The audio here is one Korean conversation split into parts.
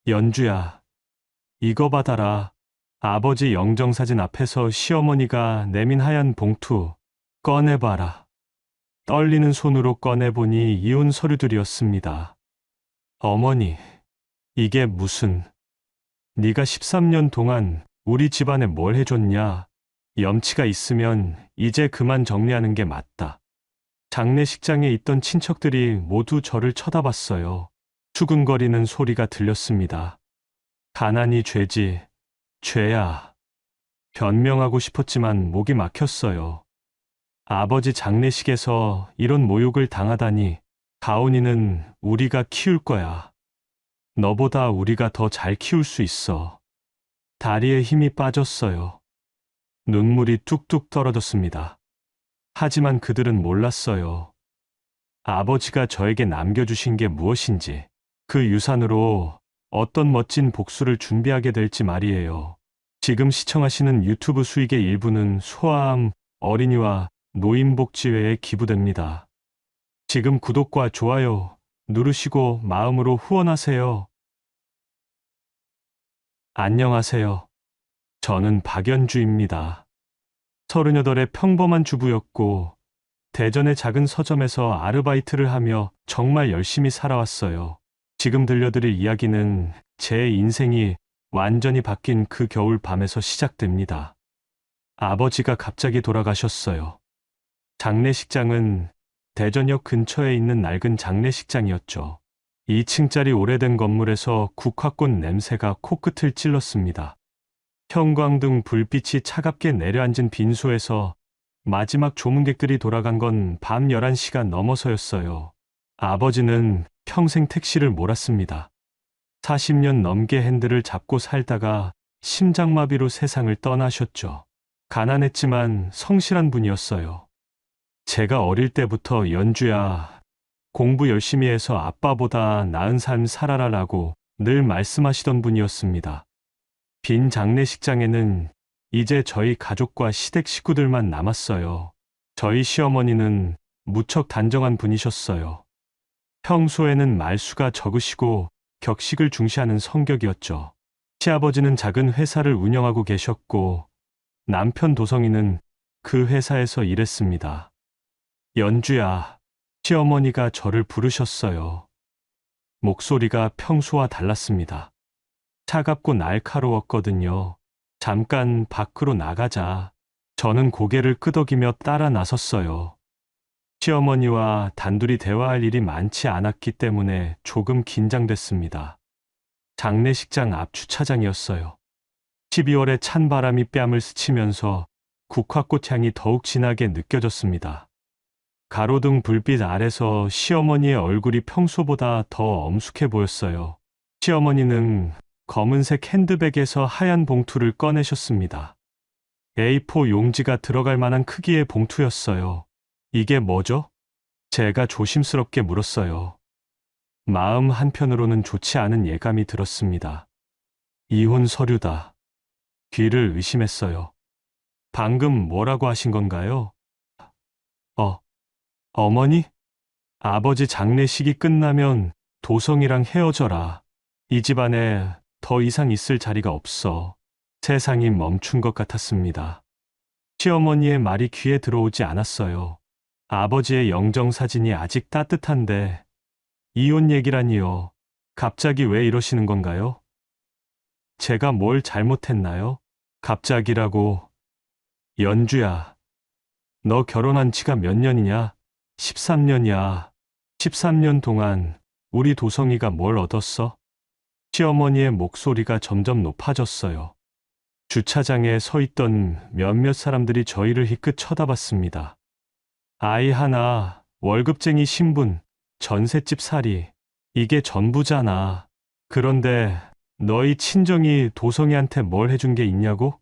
연주야, 이거 받아라. 아버지 영정사진 앞에서 시어머니가 내민 하얀 봉투 꺼내봐라. 떨리는 손으로 꺼내보니 이혼 서류들이었습니다. 어머니, 이게 무슨... 네가 13년 동안 우리 집안에 뭘 해줬냐? 염치가 있으면 이제 그만 정리하는 게 맞다. 장례식장에 있던 친척들이 모두 저를 쳐다봤어요. 수근거리는 소리가 들렸습니다. 가난이 죄지, 죄야. 변명하고 싶었지만 목이 막혔어요. 아버지 장례식에서 이런 모욕을 당하다니. 가온이는 우리가 키울 거야. 너보다 우리가 더 잘 키울 수 있어. 다리에 힘이 빠졌어요. 눈물이 뚝뚝 떨어졌습니다. 하지만 그들은 몰랐어요. 아버지가 저에게 남겨주신 게 무엇인지, 그 유산으로 어떤 멋진 복수를 준비하게 될지 말이에요. 지금 시청하시는 유튜브 수익의 일부는 소아암, 어린이와 노인복지회에 기부됩니다. 지금 구독과 좋아요 누르시고 마음으로 후원하세요. 안녕하세요. 저는 박연주입니다. 38의 평범한 주부였고 대전의 작은 서점에서 아르바이트를 하며 정말 열심히 살아왔어요. 지금 들려드릴 이야기는 제 인생이 완전히 바뀐 그 겨울 밤에서 시작됩니다. 아버지가 갑자기 돌아가셨어요. 장례식장은 대전역 근처에 있는 낡은 장례식장이었죠. 2층짜리 오래된 건물에서 국화꽃 냄새가 코끝을 찔렀습니다. 형광등 불빛이 차갑게 내려앉은 빈소에서 마지막 조문객들이 돌아간 건 밤 11시가 넘어서였어요. 아버지는 평생 택시를 몰았습니다. 40년 넘게 핸들을 잡고 살다가 심장마비로 세상을 떠나셨죠. 가난했지만 성실한 분이었어요. 제가 어릴 때부터 연주야, 공부 열심히 해서 아빠보다 나은 삶 살아라라고 늘 말씀하시던 분이었습니다. 빈 장례식장에는 이제 저희 가족과 시댁 식구들만 남았어요. 저희 시어머니는 무척 단정한 분이셨어요. 평소에는 말수가 적으시고 격식을 중시하는 성격이었죠. 시아버지는 작은 회사를 운영하고 계셨고 남편 도성이는 그 회사에서 일했습니다. 연주야, 시어머니가 저를 부르셨어요. 목소리가 평소와 달랐습니다. 차갑고 날카로웠거든요. 잠깐 밖으로 나가자. 저는 고개를 끄덕이며 따라 나섰어요. 시어머니와 단둘이 대화할 일이 많지 않았기 때문에 조금 긴장됐습니다. 장례식장 앞 주차장이었어요. 12월의 찬 바람이 뺨을 스치면서 국화꽃 향이 더욱 진하게 느껴졌습니다. 가로등 불빛 아래서 시어머니의 얼굴이 평소보다 더 엄숙해 보였어요. 시어머니는 검은색 핸드백에서 하얀 봉투를 꺼내셨습니다. A4 용지가 들어갈 만한 크기의 봉투였어요. 이게 뭐죠? 제가 조심스럽게 물었어요. 마음 한편으로는 좋지 않은 예감이 들었습니다. 이혼 서류다. 귀를 의심했어요. 방금 뭐라고 하신 건가요? 어머니? 아버지 장례식이 끝나면 도성이랑 헤어져라. 이 집안에 더 이상 있을 자리가 없어. 세상이 멈춘 것 같았습니다. 시어머니의 말이 귀에 들어오지 않았어요. 아버지의 영정사진이 아직 따뜻한데 이혼 얘기라니요. 갑자기 왜 이러시는 건가요? 제가 뭘 잘못했나요? 갑자기라고. 연주야, 너 결혼한 지가 몇 년이냐? 13년이야. 13년 동안 우리 도성이가 뭘 얻었어? 시어머니의 목소리가 점점 높아졌어요. 주차장에 서 있던 몇몇 사람들이 저희를 희끗 쳐다봤습니다. 아이 하나, 월급쟁이 신분, 전셋집 살이, 이게 전부잖아. 그런데 너희 친정이 도성이한테 뭘 해준 게 있냐고?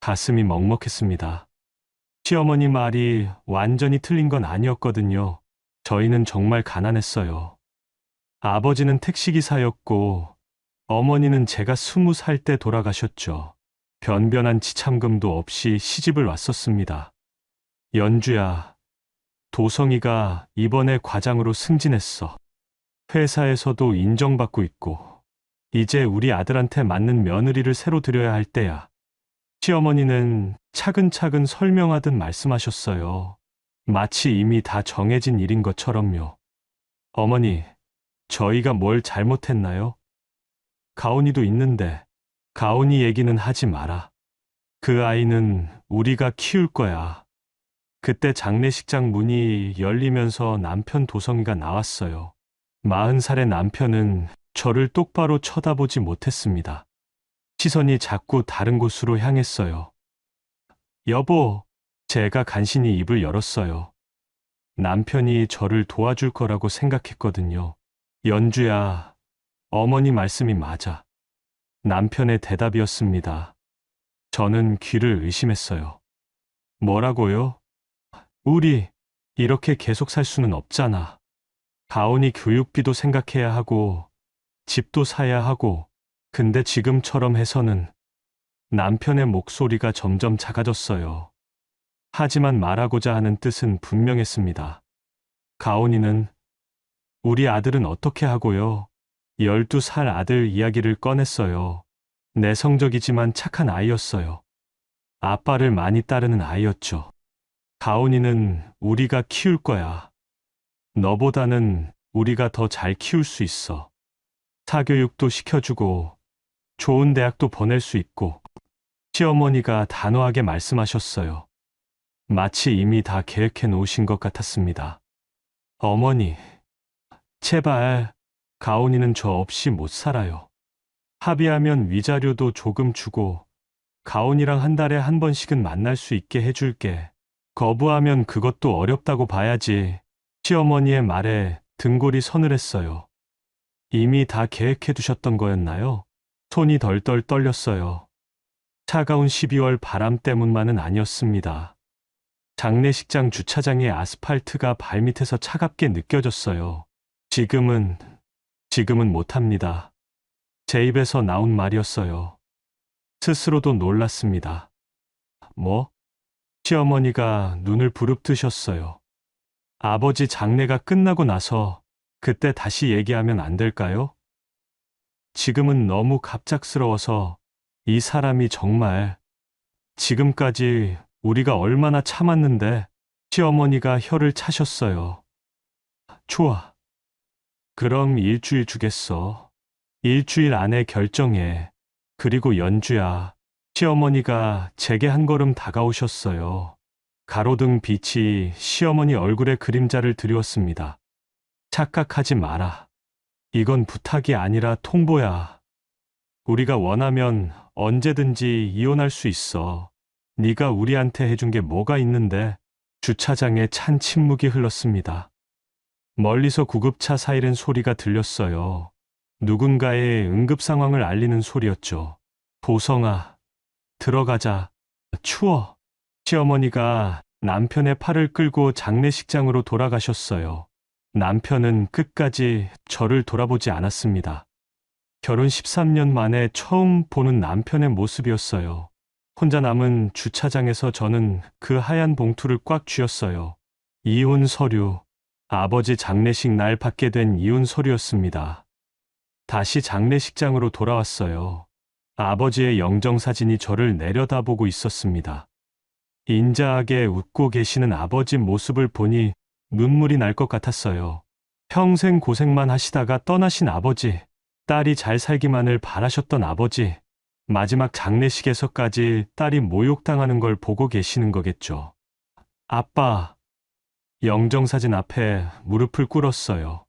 가슴이 먹먹했습니다. 시어머니 말이 완전히 틀린 건 아니었거든요. 저희는 정말 가난했어요. 아버지는 택시기사였고 어머니는 제가 20살 때 돌아가셨죠. 변변한 지참금도 없이 시집을 왔었습니다. 연주야, 도성이가 이번에 과장으로 승진했어. 회사에서도 인정받고 있고 이제 우리 아들한테 맞는 며느리를 새로 들여야 할 때야. 시어머니는 차근차근 설명하듯 말씀하셨어요. 마치 이미 다 정해진 일인 것처럼요. 어머니, 저희가 뭘 잘못했나요? 가온이도 있는데, 가온이 얘기는 하지 마라. 그 아이는 우리가 키울 거야. 그때 장례식장 문이 열리면서 남편 도성이가 나왔어요. 40살의 남편은 저를 똑바로 쳐다보지 못했습니다. 시선이 자꾸 다른 곳으로 향했어요. 여보, 제가 간신히 입을 열었어요. 남편이 저를 도와줄 거라고 생각했거든요. 연주야, 어머니 말씀이 맞아. 남편의 대답이었습니다. 저는 귀를 의심했어요. 뭐라고요? 우리 이렇게 계속 살 수는 없잖아. 가온이 교육비도 생각해야 하고 집도 사야 하고 근데 지금처럼 해서는 남편의 목소리가 점점 작아졌어요. 하지만 말하고자 하는 뜻은 분명했습니다. 가온이는 우리 아들은 어떻게 하고요? 12살 아들 이야기를 꺼냈어요. 내성적이지만 착한 아이였어요. 아빠를 많이 따르는 아이였죠. 가온이는 우리가 키울 거야. 너보다는 우리가 더 잘 키울 수 있어. 사교육도 시켜주고 좋은 대학도 보낼 수 있고. 시어머니가 단호하게 말씀하셨어요. 마치 이미 다 계획해 놓으신 것 같았습니다. 어머니, 제발, 가온이는 저 없이 못 살아요. 합의하면 위자료도 조금 주고 가온이랑 한 달에 한 번씩은 만날 수 있게 해줄게. 거부하면 그것도 어렵다고 봐야지. 시어머니의 말에 등골이 서늘했어요. 이미 다 계획해 두셨던 거였나요? 손이 덜덜 떨렸어요. 차가운 12월 바람 때문만은 아니었습니다. 장례식장 주차장의 아스팔트가 발밑에서 차갑게 느껴졌어요. 지금은 못합니다. 제 입에서 나온 말이었어요. 스스로도 놀랐습니다. 뭐? 시어머니가 눈을 부릅뜨셨어요. 아버지 장례가 끝나고 나서 그때 다시 얘기하면 안 될까요? 지금은 너무 갑작스러워서 이 사람이 정말 지금까지 우리가 얼마나 참았는데. 시어머니가 혀를 차셨어요. 좋아. 그럼 일주일 주겠어. 일주일 안에 결정해. 그리고 연주야. 시어머니가 제게 한 걸음 다가오셨어요. 가로등 빛이 시어머니 얼굴에 그림자를 드리웠습니다. 착각하지 마라. 이건 부탁이 아니라 통보야. 우리가 원하면 언제든지 이혼할 수 있어. 네가 우리한테 해준 게 뭐가 있는데. 주차장에 찬 침묵이 흘렀습니다. 멀리서 구급차 사이렌 소리가 들렸어요. 누군가의 응급 상황을 알리는 소리였죠. 도성아, 들어가자. 추워. 시어머니가 남편의 팔을 끌고 장례식장으로 돌아가셨어요. 남편은 끝까지 저를 돌아보지 않았습니다. 결혼 13년 만에 처음 보는 남편의 모습이었어요. 혼자 남은 주차장에서 저는 그 하얀 봉투를 꽉 쥐었어요. 이혼 서류. 아버지 장례식 날 받게 된 이혼 서류였습니다. 다시 장례식장으로 돌아왔어요. 아버지의 영정사진이 저를 내려다보고 있었습니다. 인자하게 웃고 계시는 아버지 모습을 보니 눈물이 날 것 같았어요. 평생 고생만 하시다가 떠나신 아버지, 딸이 잘 살기만을 바라셨던 아버지, 마지막 장례식에서까지 딸이 모욕당하는 걸 보고 계시는 거겠죠. 아빠, 영정사진 앞에 무릎을 꿇었어요.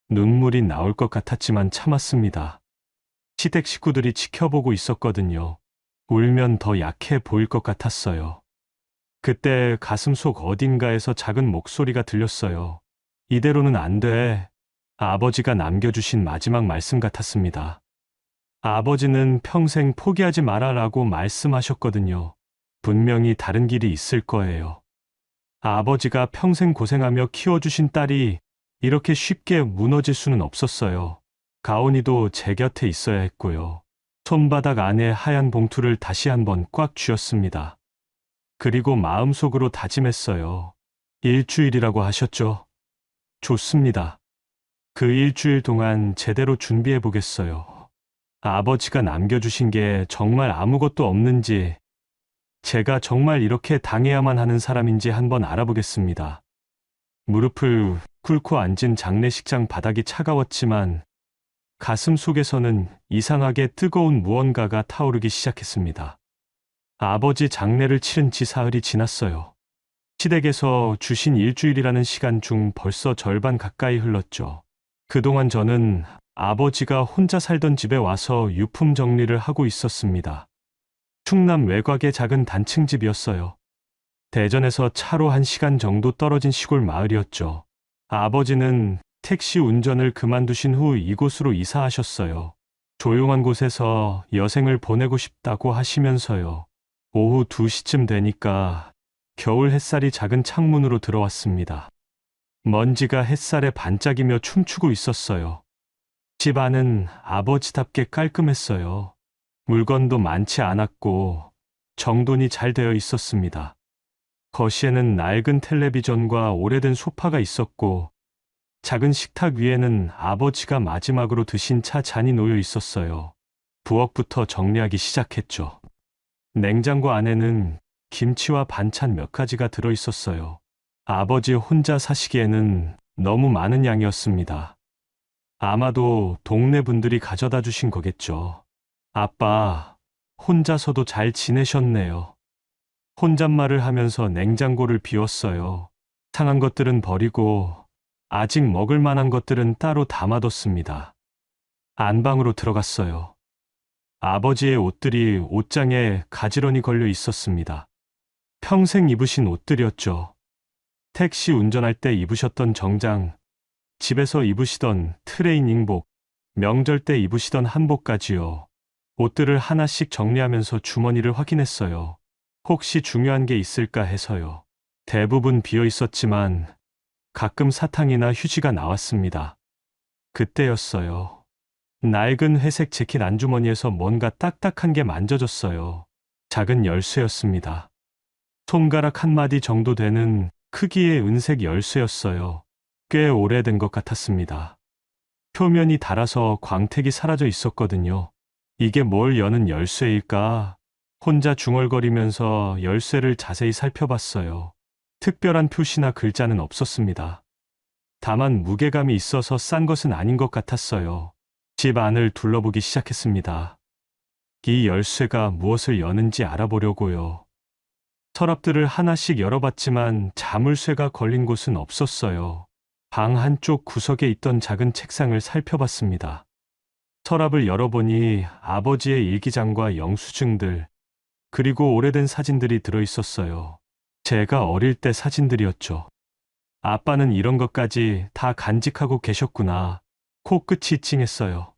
눈물이 나올 것 같았지만 참았습니다. 시댁 식구들이 지켜보고 있었거든요. 울면 더 약해 보일 것 같았어요. 그때 가슴속 어딘가에서 작은 목소리가 들렸어요. 이대로는 안 돼. 아버지가 남겨주신 마지막 말씀 같았습니다. 아버지는 평생 포기하지 말아라고 말씀하셨거든요. 분명히 다른 길이 있을 거예요. 아버지가 평생 고생하며 키워주신 딸이 이렇게 쉽게 무너질 수는 없었어요. 가온이도 제 곁에 있어야 했고요. 손바닥 안에 하얀 봉투를 다시 한번 꽉 쥐었습니다. 그리고 마음속으로 다짐했어요. 일주일이라고 하셨죠? 좋습니다. 그 일주일 동안 제대로 준비해 보겠어요. 아버지가 남겨주신 게 정말 아무것도 없는지, 제가 정말 이렇게 당해야만 하는 사람인지 한번 알아보겠습니다. 무릎을 꿇고 앉은 장례식장 바닥이 차가웠지만 가슴 속에서는 이상하게 뜨거운 무언가가 타오르기 시작했습니다. 아버지 장례를 치른 지 사흘이 지났어요. 시댁에서 주신 일주일이라는 시간 중 벌써 절반 가까이 흘렀죠. 그동안 저는 아버지가 혼자 살던 집에 와서 유품 정리를 하고 있었습니다. 충남 외곽의 작은 단층 집이었어요. 대전에서 차로 1시간 정도 떨어진 시골 마을이었죠. 아버지는 택시 운전을 그만두신 후 이곳으로 이사하셨어요. 조용한 곳에서 여생을 보내고 싶다고 하시면서요. 오후 2시쯤 되니까 겨울 햇살이 작은 창문으로 들어왔습니다. 먼지가 햇살에 반짝이며 춤추고 있었어요. 집 안은 아버지답게 깔끔했어요. 물건도 많지 않았고 정돈이 잘 되어 있었습니다. 거실에는 낡은 텔레비전과 오래된 소파가 있었고 작은 식탁 위에는 아버지가 마지막으로 드신 차 잔이 놓여 있었어요. 부엌부터 정리하기 시작했죠. 냉장고 안에는 김치와 반찬 몇 가지가 들어 있었어요. 아버지 혼자 사시기에는 너무 많은 양이었습니다. 아마도 동네 분들이 가져다 주신 거겠죠. 아빠, 혼자서도 잘 지내셨네요. 혼잣말을 하면서 냉장고를 비웠어요. 상한 것들은 버리고 아직 먹을 만한 것들은 따로 담아뒀습니다. 안방으로 들어갔어요. 아버지의 옷들이 옷장에 가지런히 걸려 있었습니다. 평생 입으신 옷들이었죠. 택시 운전할 때 입으셨던 정장, 집에서 입으시던 트레이닝복, 명절 때 입으시던 한복까지요. 옷들을 하나씩 정리하면서 주머니를 확인했어요. 혹시 중요한 게 있을까 해서요. 대부분 비어 있었지만 가끔 사탕이나 휴지가 나왔습니다. 그때였어요. 낡은 회색 재킷 안주머니에서 뭔가 딱딱한 게 만져졌어요. 작은 열쇠였습니다. 손가락 한 마디 정도 되는 크기의 은색 열쇠였어요. 꽤 오래된 것 같았습니다. 표면이 닳아서 광택이 사라져 있었거든요. 이게 뭘 여는 열쇠일까? 혼자 중얼거리면서 열쇠를 자세히 살펴봤어요. 특별한 표시나 글자는 없었습니다. 다만 무게감이 있어서 싼 것은 아닌 것 같았어요. 집 안을 둘러보기 시작했습니다. 이 열쇠가 무엇을 여는지 알아보려고요. 서랍들을 하나씩 열어봤지만 자물쇠가 걸린 곳은 없었어요. 방 한쪽 구석에 있던 작은 책상을 살펴봤습니다. 서랍을 열어보니 아버지의 일기장과 영수증들, 그리고 오래된 사진들이 들어있었어요. 제가 어릴 때 사진들이었죠. 아빠는 이런 것까지 다 간직하고 계셨구나. 코끝이 찡했어요.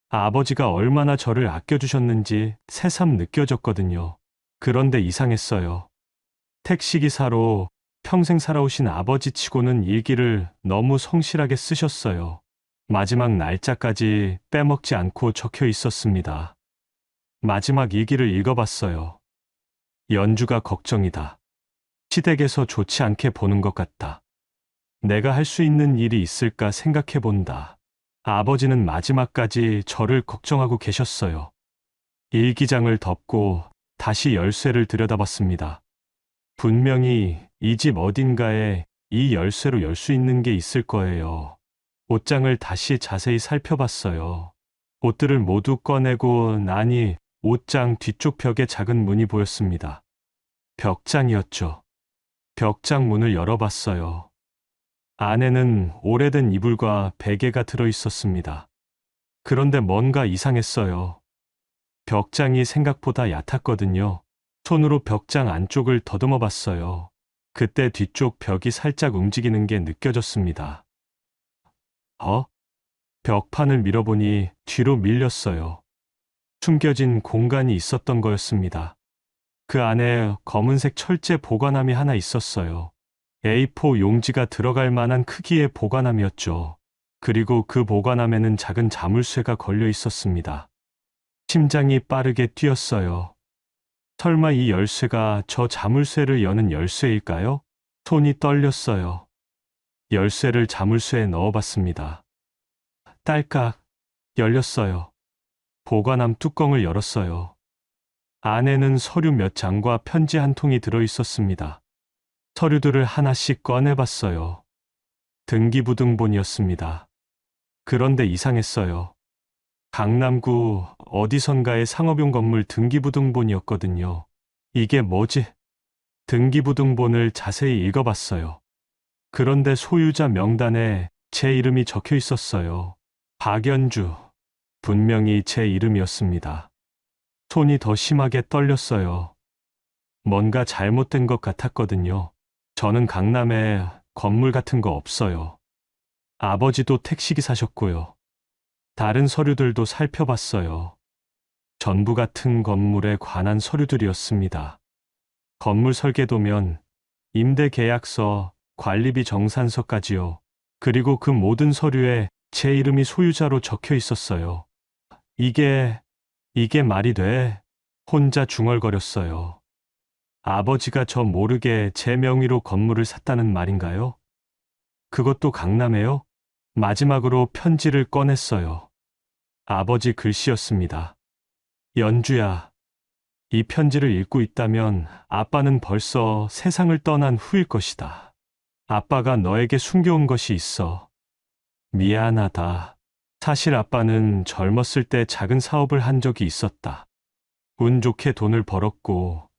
아버지가 얼마나 저를 아껴주셨는지 새삼 느껴졌거든요. 그런데 이상했어요. 택시기사로 평생 살아오신 아버지 치고는 일기를 너무 성실하게 쓰셨어요. 마지막 날짜까지 빼먹지 않고 적혀 있었습니다. 마지막 일기를 읽어봤어요. 연주가 걱정이다. 시댁에서 좋지 않게 보는 것 같다. 내가 할 수 있는 일이 있을까 생각해 본다. 아버지는 마지막까지 저를 걱정하고 계셨어요. 일기장을 덮고 다시 열쇠를 들여다봤습니다. 분명히 이 집 어딘가에 이 열쇠로 열 수 있는 게 있을 거예요. 옷장을 다시 자세히 살펴봤어요. 옷들을 모두 꺼내고 나니 옷장 뒤쪽 벽에 작은 문이 보였습니다. 벽장이었죠. 벽장 문을 열어봤어요. 안에는 오래된 이불과 베개가 들어 있었습니다. 그런데 뭔가 이상했어요. 벽장이 생각보다 얕았거든요. 손으로 벽장 안쪽을 더듬어 봤어요. 그때 뒤쪽 벽이 살짝 움직이는 게 느껴졌습니다. 벽판을 밀어보니 뒤로 밀렸어요. 숨겨진 공간이 있었던 거였습니다. 그 안에 검은색 철제 보관함이 하나 있었어요. A4 용지가 들어갈 만한 크기의 보관함이었죠. 그리고 그 보관함에는 작은 자물쇠가 걸려 있었습니다. 심장이 빠르게 뛰었어요. 설마 이 열쇠가 저 자물쇠를 여는 열쇠일까요? 손이 떨렸어요. 열쇠를 자물쇠에 넣어봤습니다. 딸깍 열렸어요. 보관함 뚜껑을 열었어요. 안에는 서류 몇 장과 편지 한 통이 들어 있었습니다. 서류들을 하나씩 꺼내봤어요. 등기부등본이었습니다. 그런데 이상했어요. 강남구 어디선가의 상업용 건물 등기부등본이었거든요. 이게 뭐지? 등기부등본을 자세히 읽어봤어요. 그런데 소유자 명단에 제 이름이 적혀 있었어요. 박연주. 분명히 제 이름이었습니다. 손이 더 심하게 떨렸어요. 뭔가 잘못된 것 같았거든요. 저는 강남에 건물 같은 거 없어요. 아버지도 택시기사셨고요. 다른 서류들도 살펴봤어요. 전부 같은 건물에 관한 서류들이었습니다. 건물 설계도면, 임대계약서, 관리비 정산서까지요. 그리고 그 모든 서류에 제 이름이 소유자로 적혀 있었어요. 이게 말이 돼? 혼자 중얼거렸어요. 아버지가 저 모르게 제 명의로 건물을 샀다는 말인가요? 그것도 강남에요? 마지막으로 편지를 꺼냈어요. 아버지 글씨였습니다. 연주야, 이 편지를 읽고 있다면 아빠는 벌써 세상을 떠난 후일 것이다. 아빠가 너에게 숨겨온 것이 있어. 미안하다. 사실 아빠는 젊었을 때 작은 사업을 한 적이 있었다. 운 좋게 돈을 벌었고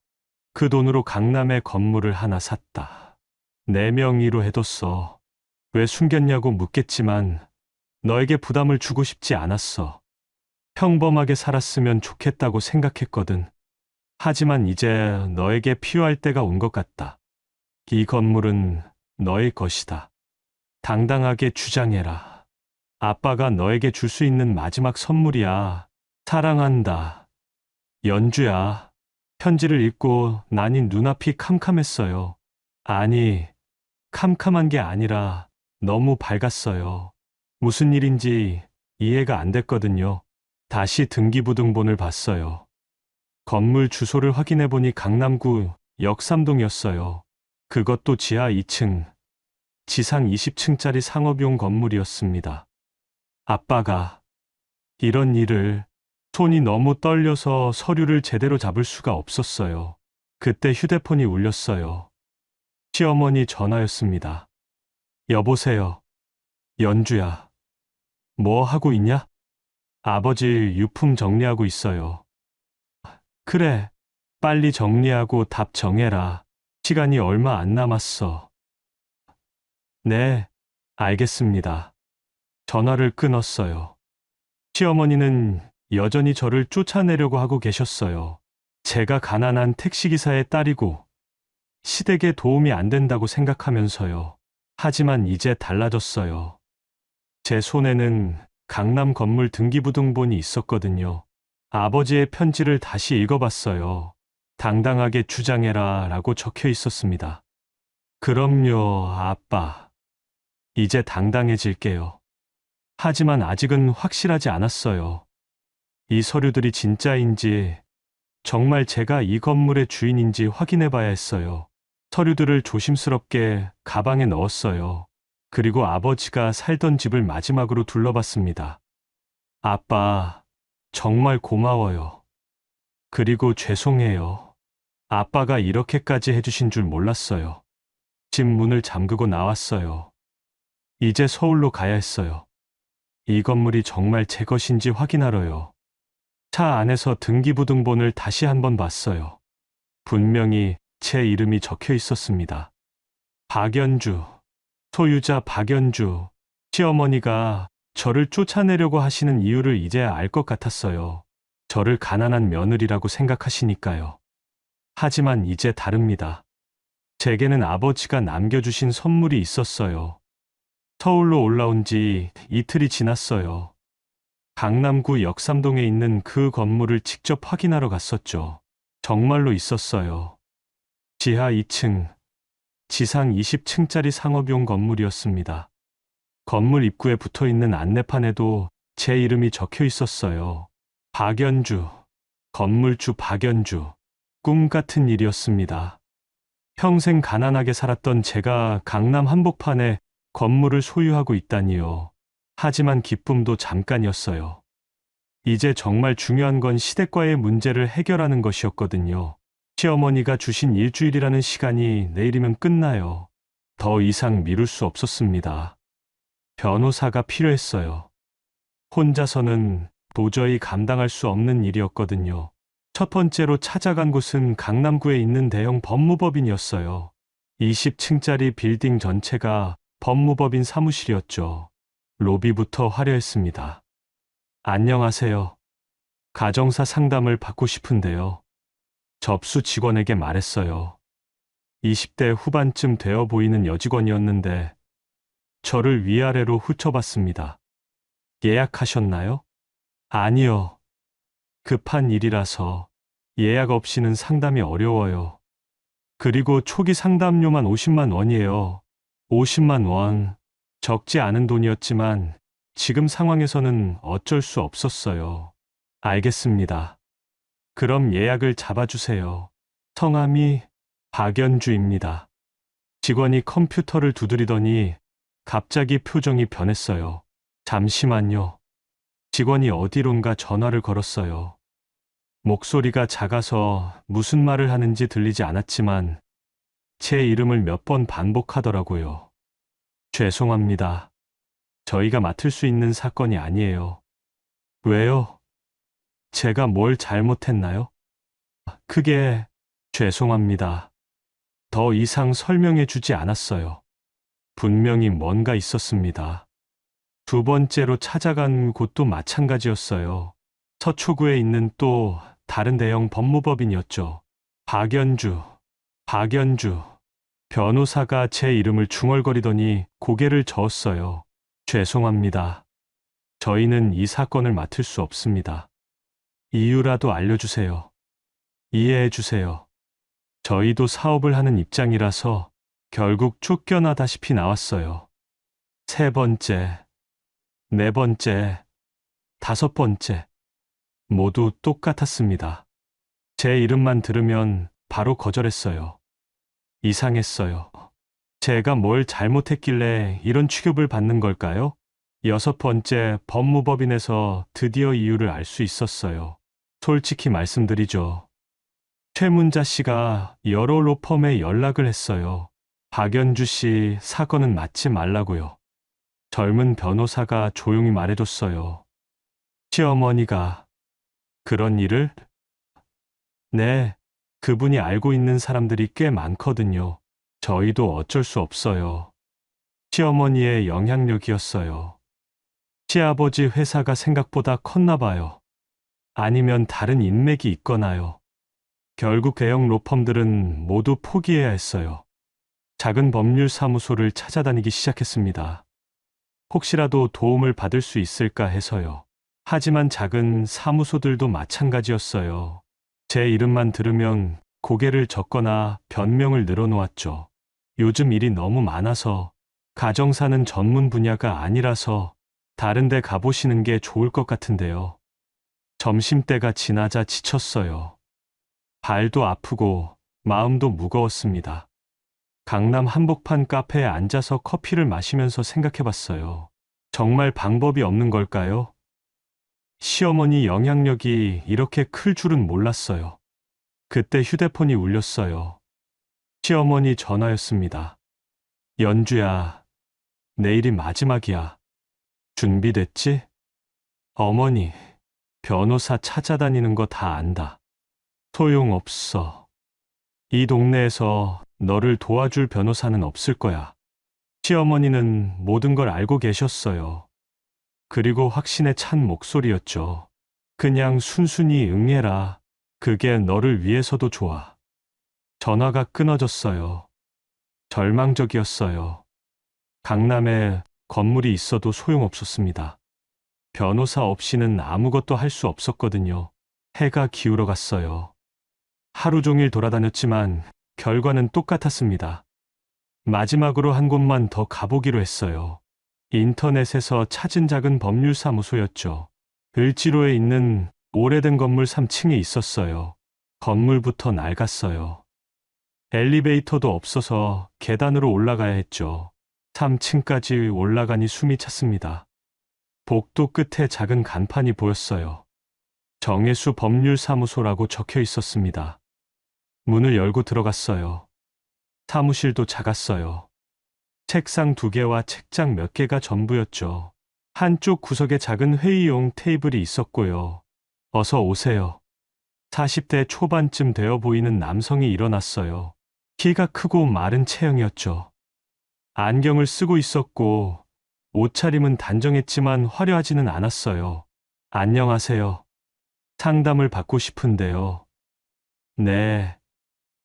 그 돈으로 강남에 건물을 하나 샀다. 내 명의로 해뒀어. 왜 숨겼냐고 묻겠지만 너에게 부담을 주고 싶지 않았어. 평범하게 살았으면 좋겠다고 생각했거든. 하지만 이제 너에게 필요할 때가 온 것 같다. 이 건물은 너의 것이다. 당당하게 주장해라. 아빠가 너에게 줄 수 있는 마지막 선물이야. 사랑한다. 연주야. 편지를 읽고 나니 눈앞이 캄캄했어요. 아니, 캄캄한 게 아니라 너무 밝았어요. 무슨 일인지 이해가 안 됐거든요. 다시 등기부등본을 봤어요. 건물 주소를 확인해 보니 강남구 역삼동이었어요. 그것도 지하 2층, 지상 20층짜리 상업용 건물이었습니다. 아빠가 이런 일을. 손이 너무 떨려서 서류를 제대로 잡을 수가 없었어요. 그때 휴대폰이 울렸어요. 시어머니 전화였습니다. 여보세요. 연주야. 뭐 하고 있냐? 아버지 유품 정리하고 있어요. 그래. 빨리 정리하고 답 정해라. 시간이 얼마 안 남았어. 네, 알겠습니다. 전화를 끊었어요. 시어머니는 여전히 저를 쫓아내려고 하고 계셨어요. 제가 가난한 택시기사의 딸이고 시댁에 도움이 안 된다고 생각하면서요. 하지만 이제 달라졌어요. 제 손에는 강남 건물 등기부등본이 있었거든요. 아버지의 편지를 다시 읽어봤어요. 당당하게 주장해라 라고 적혀 있었습니다. 그럼요, 아빠. 이제 당당해질게요. 하지만 아직은 확실하지 않았어요. 이 서류들이 진짜인지, 정말 제가 이 건물의 주인인지 확인해 봐야 했어요. 서류들을 조심스럽게 가방에 넣었어요. 그리고 아버지가 살던 집을 마지막으로 둘러봤습니다. 아빠, 정말 고마워요. 그리고 죄송해요. 아빠가 이렇게까지 해주신 줄 몰랐어요. 집 문을 잠그고 나왔어요. 이제 서울로 가야 했어요. 이 건물이 정말 제 것인지 확인하러요. 차 안에서 등기부등본을 다시 한번 봤어요. 분명히 제 이름이 적혀 있었습니다. 박연주, 소유자 박연주. 시어머니가 저를 쫓아내려고 하시는 이유를 이제야 알 것 같았어요. 저를 가난한 며느리라고 생각하시니까요. 하지만 이제 다릅니다. 제게는 아버지가 남겨주신 선물이 있었어요. 서울로 올라온 지 이틀이 지났어요. 강남구 역삼동에 있는 그 건물을 직접 확인하러 갔었죠. 정말로 있었어요. 지하 2층, 지상 20층짜리 상업용 건물이었습니다. 건물 입구에 붙어 있는 안내판에도 제 이름이 적혀 있었어요. 박연주, 건물주 박연주. 꿈 같은 일이었습니다. 평생 가난하게 살았던 제가 강남 한복판에 건물을 소유하고 있다니요. 하지만 기쁨도 잠깐이었어요. 이제 정말 중요한 건 시댁과의 문제를 해결하는 것이었거든요. 시어머니가 주신 일주일이라는 시간이 내일이면 끝나요. 더 이상 미룰 수 없었습니다. 변호사가 필요했어요. 혼자서는 도저히 감당할 수 없는 일이었거든요. 첫 번째로 찾아간 곳은 강남구에 있는 대형 법무법인이었어요. 20층짜리 빌딩 전체가 법무법인 사무실이었죠. 로비부터 화려했습니다. 안녕하세요. 가정사 상담을 받고 싶은데요. 접수 직원에게 말했어요. 20대 후반쯤 되어 보이는 여직원이었는데 저를 위아래로 훑어봤습니다. 예약하셨나요? 아니요. 급한 일이라서 예약 없이는 상담이 어려워요. 그리고 초기 상담료만 50만 원이에요. 50만 원. 적지 않은 돈이었지만 지금 상황에서는 어쩔 수 없었어요. 알겠습니다. 그럼 예약을 잡아주세요. 성함이 박연주입니다. 직원이 컴퓨터를 두드리더니 갑자기 표정이 변했어요. 잠시만요. 직원이 어디론가 전화를 걸었어요. 목소리가 작아서 무슨 말을 하는지 들리지 않았지만 제 이름을 몇 번 반복하더라고요. 죄송합니다. 저희가 맡을 수 있는 사건이 아니에요. 왜요? 제가 뭘 잘못했나요? 그게 죄송합니다. 더 이상 설명해 주지 않았어요. 분명히 뭔가 있었습니다. 두 번째로 찾아간 곳도 마찬가지였어요. 서초구에 있는 또 다른 대형 법무법인이었죠. 박연주. 변호사가 제 이름을 중얼거리더니 고개를 저었어요. 죄송합니다. 저희는 이 사건을 맡을 수 없습니다. 이유라도 알려주세요. 이해해 주세요. 저희도 사업을 하는 입장이라서 결국 쫓겨나다시피 나왔어요. 세 번째, 네 번째, 다섯 번째. 모두 똑같았습니다. 제 이름만 들으면 바로 거절했어요. 이상했어요. 제가 뭘 잘못했길래 이런 취급을 받는 걸까요? 여섯 번째, 법무법인에서 드디어 이유를 알 수 있었어요. 솔직히 말씀드리죠. 최문자 씨가 여러 로펌에 연락을 했어요. 박연주 씨 사건은 맡지 말라고요. 젊은 변호사가 조용히 말해줬어요. 시어머니가 그런 일을? 네, 그분이 알고 있는 사람들이 꽤 많거든요. 저희도 어쩔 수 없어요. 시어머니의 영향력이었어요. 시아버지 회사가 생각보다 컸나 봐요. 아니면 다른 인맥이 있거나요. 결국 대형 로펌들은 모두 포기해야 했어요. 작은 법률 사무소를 찾아다니기 시작했습니다. 혹시라도 도움을 받을 수 있을까 해서요. 하지만 작은 사무소들도 마찬가지였어요. 제 이름만 들으면 고개를 젓거나 변명을 늘어놓았죠. 요즘 일이 너무 많아서 가정사는 전문 분야가 아니라서 다른 데 가보시는 게 좋을 것 같은데요. 점심때가 지나자 지쳤어요. 발도 아프고 마음도 무거웠습니다. 강남 한복판 카페에 앉아서 커피를 마시면서 생각해봤어요. 정말 방법이 없는 걸까요? 시어머니 영향력이 이렇게 클 줄은 몰랐어요. 그때 휴대폰이 울렸어요. 시어머니 전화였습니다. 연주야, 내일이 마지막이야. 준비됐지? 어머니, 변호사 찾아다니는 거 다 안다. 소용없어. 이 동네에서 너를 도와줄 변호사는 없을 거야. 시어머니는 모든 걸 알고 계셨어요. 그리고 확신에 찬 목소리였죠. 그냥 순순히 응해라. 그게 너를 위해서도 좋아. 전화가 끊어졌어요. 절망적이었어요. 강남에 건물이 있어도 소용없었습니다. 변호사 없이는 아무것도 할 수 없었거든요. 해가 기울어 갔어요. 하루 종일 돌아다녔지만 결과는 똑같았습니다. 마지막으로 한 곳만 더 가보기로 했어요. 인터넷에서 찾은 작은 법률사무소였죠. 을지로에 있는 오래된 건물 3층에 있었어요. 건물부터 낡았어요. 엘리베이터도 없어서 계단으로 올라가야 했죠. 3층까지 올라가니 숨이 찼습니다. 복도 끝에 작은 간판이 보였어요. 정혜수 법률사무소라고 적혀 있었습니다. 문을 열고 들어갔어요. 사무실도 작았어요. 책상 2개와 책장 몇 개가 전부였죠. 한쪽 구석에 작은 회의용 테이블이 있었고요. 어서 오세요. 40대 초반쯤 되어 보이는 남성이 일어났어요. 키가 크고 마른 체형이었죠. 안경을 쓰고 있었고 옷차림은 단정했지만 화려하지는 않았어요. 안녕하세요. 상담을 받고 싶은데요. 네,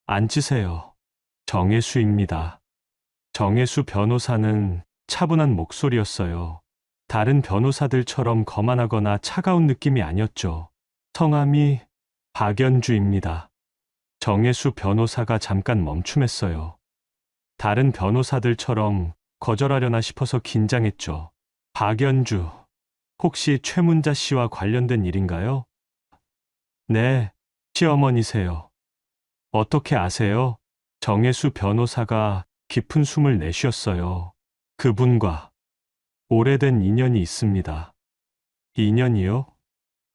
앉으세요. 정혜수입니다. 정혜수 변호사는 차분한 목소리였어요. 다른 변호사들처럼 거만하거나 차가운 느낌이 아니었죠. 성함이 박연주입니다. 정혜수 변호사가 잠깐 멈춤했어요. 다른 변호사들처럼 거절하려나 싶어서 긴장했죠. 박연주, 혹시 최문자 씨와 관련된 일인가요? 네, 시어머니세요. 어떻게 아세요? 정혜수 변호사가 깊은 숨을 내쉬었어요. 그분과 오래된 인연이 있습니다. 인연이요?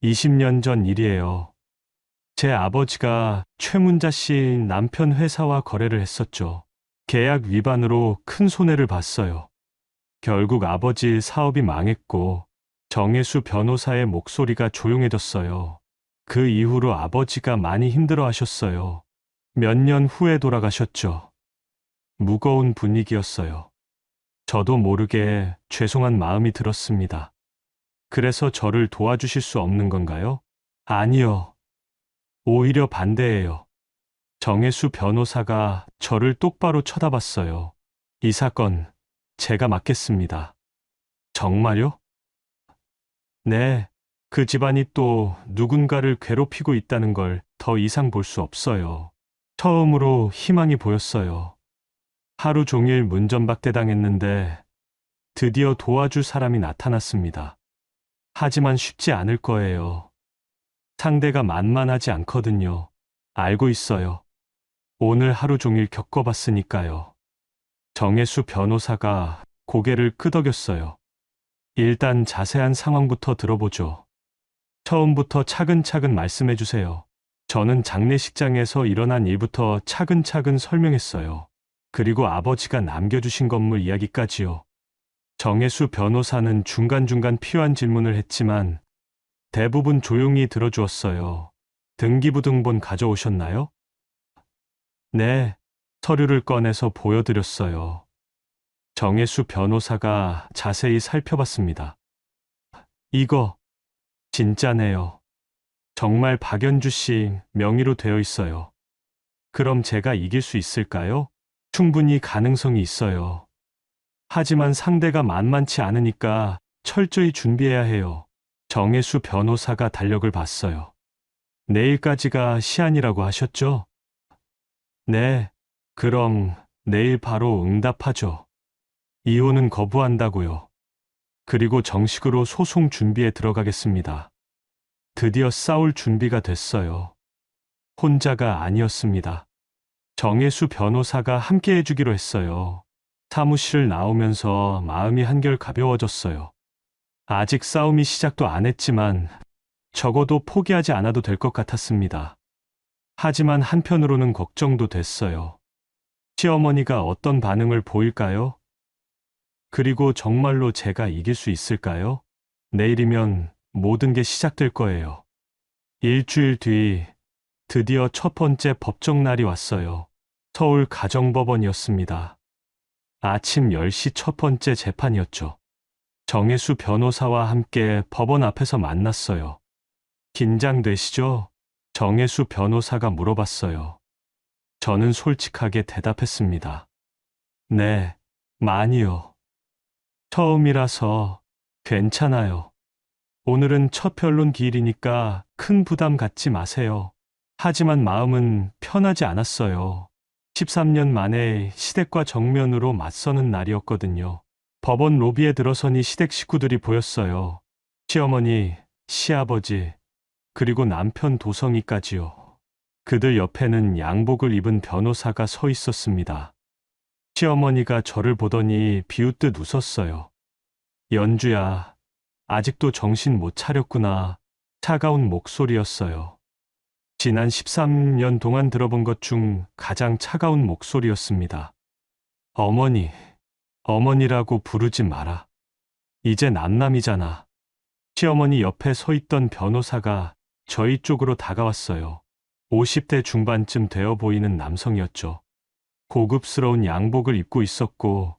20년 전 일이에요. 제 아버지가 최문자 씨 남편 회사와 거래를 했었죠. 계약 위반으로 큰 손해를 봤어요. 결국 아버지 사업이 망했고 정혜수 변호사의 목소리가 조용해졌어요. 그 이후로 아버지가 많이 힘들어 하셨어요. 몇 년 후에 돌아가셨죠. 무거운 분위기였어요. 저도 모르게 죄송한 마음이 들었습니다. 그래서 저를 도와주실 수 없는 건가요? 아니요. 오히려 반대예요. 정혜수 변호사가 저를 똑바로 쳐다봤어요. 이 사건 제가 맡겠습니다. 정말요? 네. 그 집안이 또 누군가를 괴롭히고 있다는 걸 더 이상 볼 수 없어요. 처음으로 희망이 보였어요. 하루 종일 문전박대당했는데 드디어 도와줄 사람이 나타났습니다. 하지만 쉽지 않을 거예요. 상대가 만만하지 않거든요. 알고 있어요. 오늘 하루 종일 겪어봤으니까요. 정혜수 변호사가 고개를 끄덕였어요. 일단 자세한 상황부터 들어보죠. 처음부터 차근차근 말씀해 주세요. 저는 장례식장에서 일어난 일부터 차근차근 설명했어요. 그리고 아버지가 남겨주신 건물 이야기까지요. 정혜수 변호사는 중간중간 필요한 질문을 했지만 대부분 조용히 들어주었어요. 등기부등본 가져오셨나요? 네, 서류를 꺼내서 보여드렸어요. 정혜수 변호사가 자세히 살펴봤습니다. 이거 진짜네요. 정말 박연주 씨 명의로 되어 있어요. 그럼 제가 이길 수 있을까요? 충분히 가능성이 있어요. 하지만 상대가 만만치 않으니까 철저히 준비해야 해요. 정혜수 변호사가 달력을 봤어요. 내일까지가 시한이라고 하셨죠? 네, 그럼 내일 바로 응답하죠. 이혼은 거부한다고요. 그리고 정식으로 소송 준비에 들어가겠습니다. 드디어 싸울 준비가 됐어요. 혼자가 아니었습니다. 정혜수 변호사가 함께 해주기로 했어요. 사무실을 나오면서 마음이 한결 가벼워졌어요. 아직 싸움이 시작도 안 했지만 적어도 포기하지 않아도 될 것 같았습니다. 하지만 한편으로는 걱정도 됐어요. 시어머니가 어떤 반응을 보일까요? 그리고 정말로 제가 이길 수 있을까요? 내일이면 모든 게 시작될 거예요. 일주일 뒤 드디어 첫 번째 법정 날이 왔어요. 서울 가정법원이었습니다. 아침 10시 첫 번째 재판이었죠. 정혜수 변호사와 함께 법원 앞에서 만났어요. 긴장되시죠? 정혜수 변호사가 물어봤어요. 저는 솔직하게 대답했습니다. 네, 많이요. 처음이라서 괜찮아요. 오늘은 첫 변론 기일이니까 큰 부담 갖지 마세요. 하지만 마음은 편하지 않았어요. 13년 만에 시댁과 정면으로 맞서는 날이었거든요. 법원 로비에 들어서니 시댁 식구들이 보였어요. 시어머니, 시아버지, 그리고 남편 도성이까지요. 그들 옆에는 양복을 입은 변호사가 서 있었습니다. 시어머니가 저를 보더니 비웃듯 웃었어요. 연주야, 아직도 정신 못 차렸구나. 차가운 목소리였어요. 지난 13년 동안 들어본 것 중 가장 차가운 목소리였습니다. 어머니, 어머니라고 부르지 마라. 이제 남남이잖아. 시어머니 옆에 서 있던 변호사가 저희 쪽으로 다가왔어요. 50대 중반쯤 되어 보이는 남성이었죠. 고급스러운 양복을 입고 있었고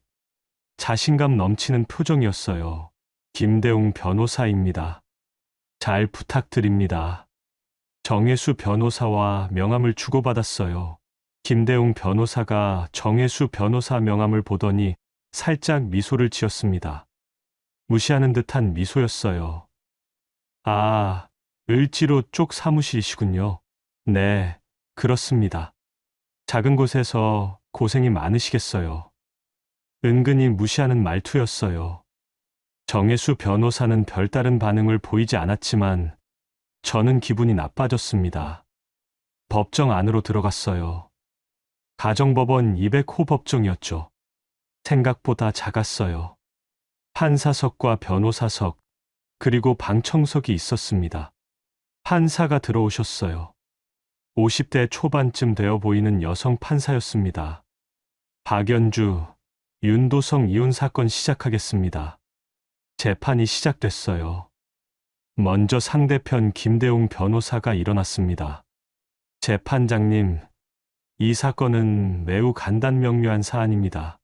자신감 넘치는 표정이었어요. 김대웅 변호사입니다. 잘 부탁드립니다. 정혜수 변호사와 명함을 주고받았어요. 김대웅 변호사가 정혜수 변호사 명함을 보더니 살짝 미소를 지었습니다. 무시하는 듯한 미소였어요. 아, 을지로 쪽 사무실이시군요. 네, 그렇습니다. 작은 곳에서 고생이 많으시겠어요. 은근히 무시하는 말투였어요. 정혜수 변호사는 별다른 반응을 보이지 않았지만 저는 기분이 나빠졌습니다. 법정 안으로 들어갔어요. 가정법원 200호 법정이었죠. 생각보다 작았어요. 판사석과 변호사석, 그리고 방청석이 있었습니다. 판사가 들어오셨어요. 50대 초반쯤 되어 보이는 여성 판사였습니다. 박연주, 윤도성 이혼 사건 시작하겠습니다. 재판이 시작됐어요. 먼저 상대편 김대웅 변호사가 일어났습니다. 재판장님, 이 사건은 매우 간단명료한 사안입니다.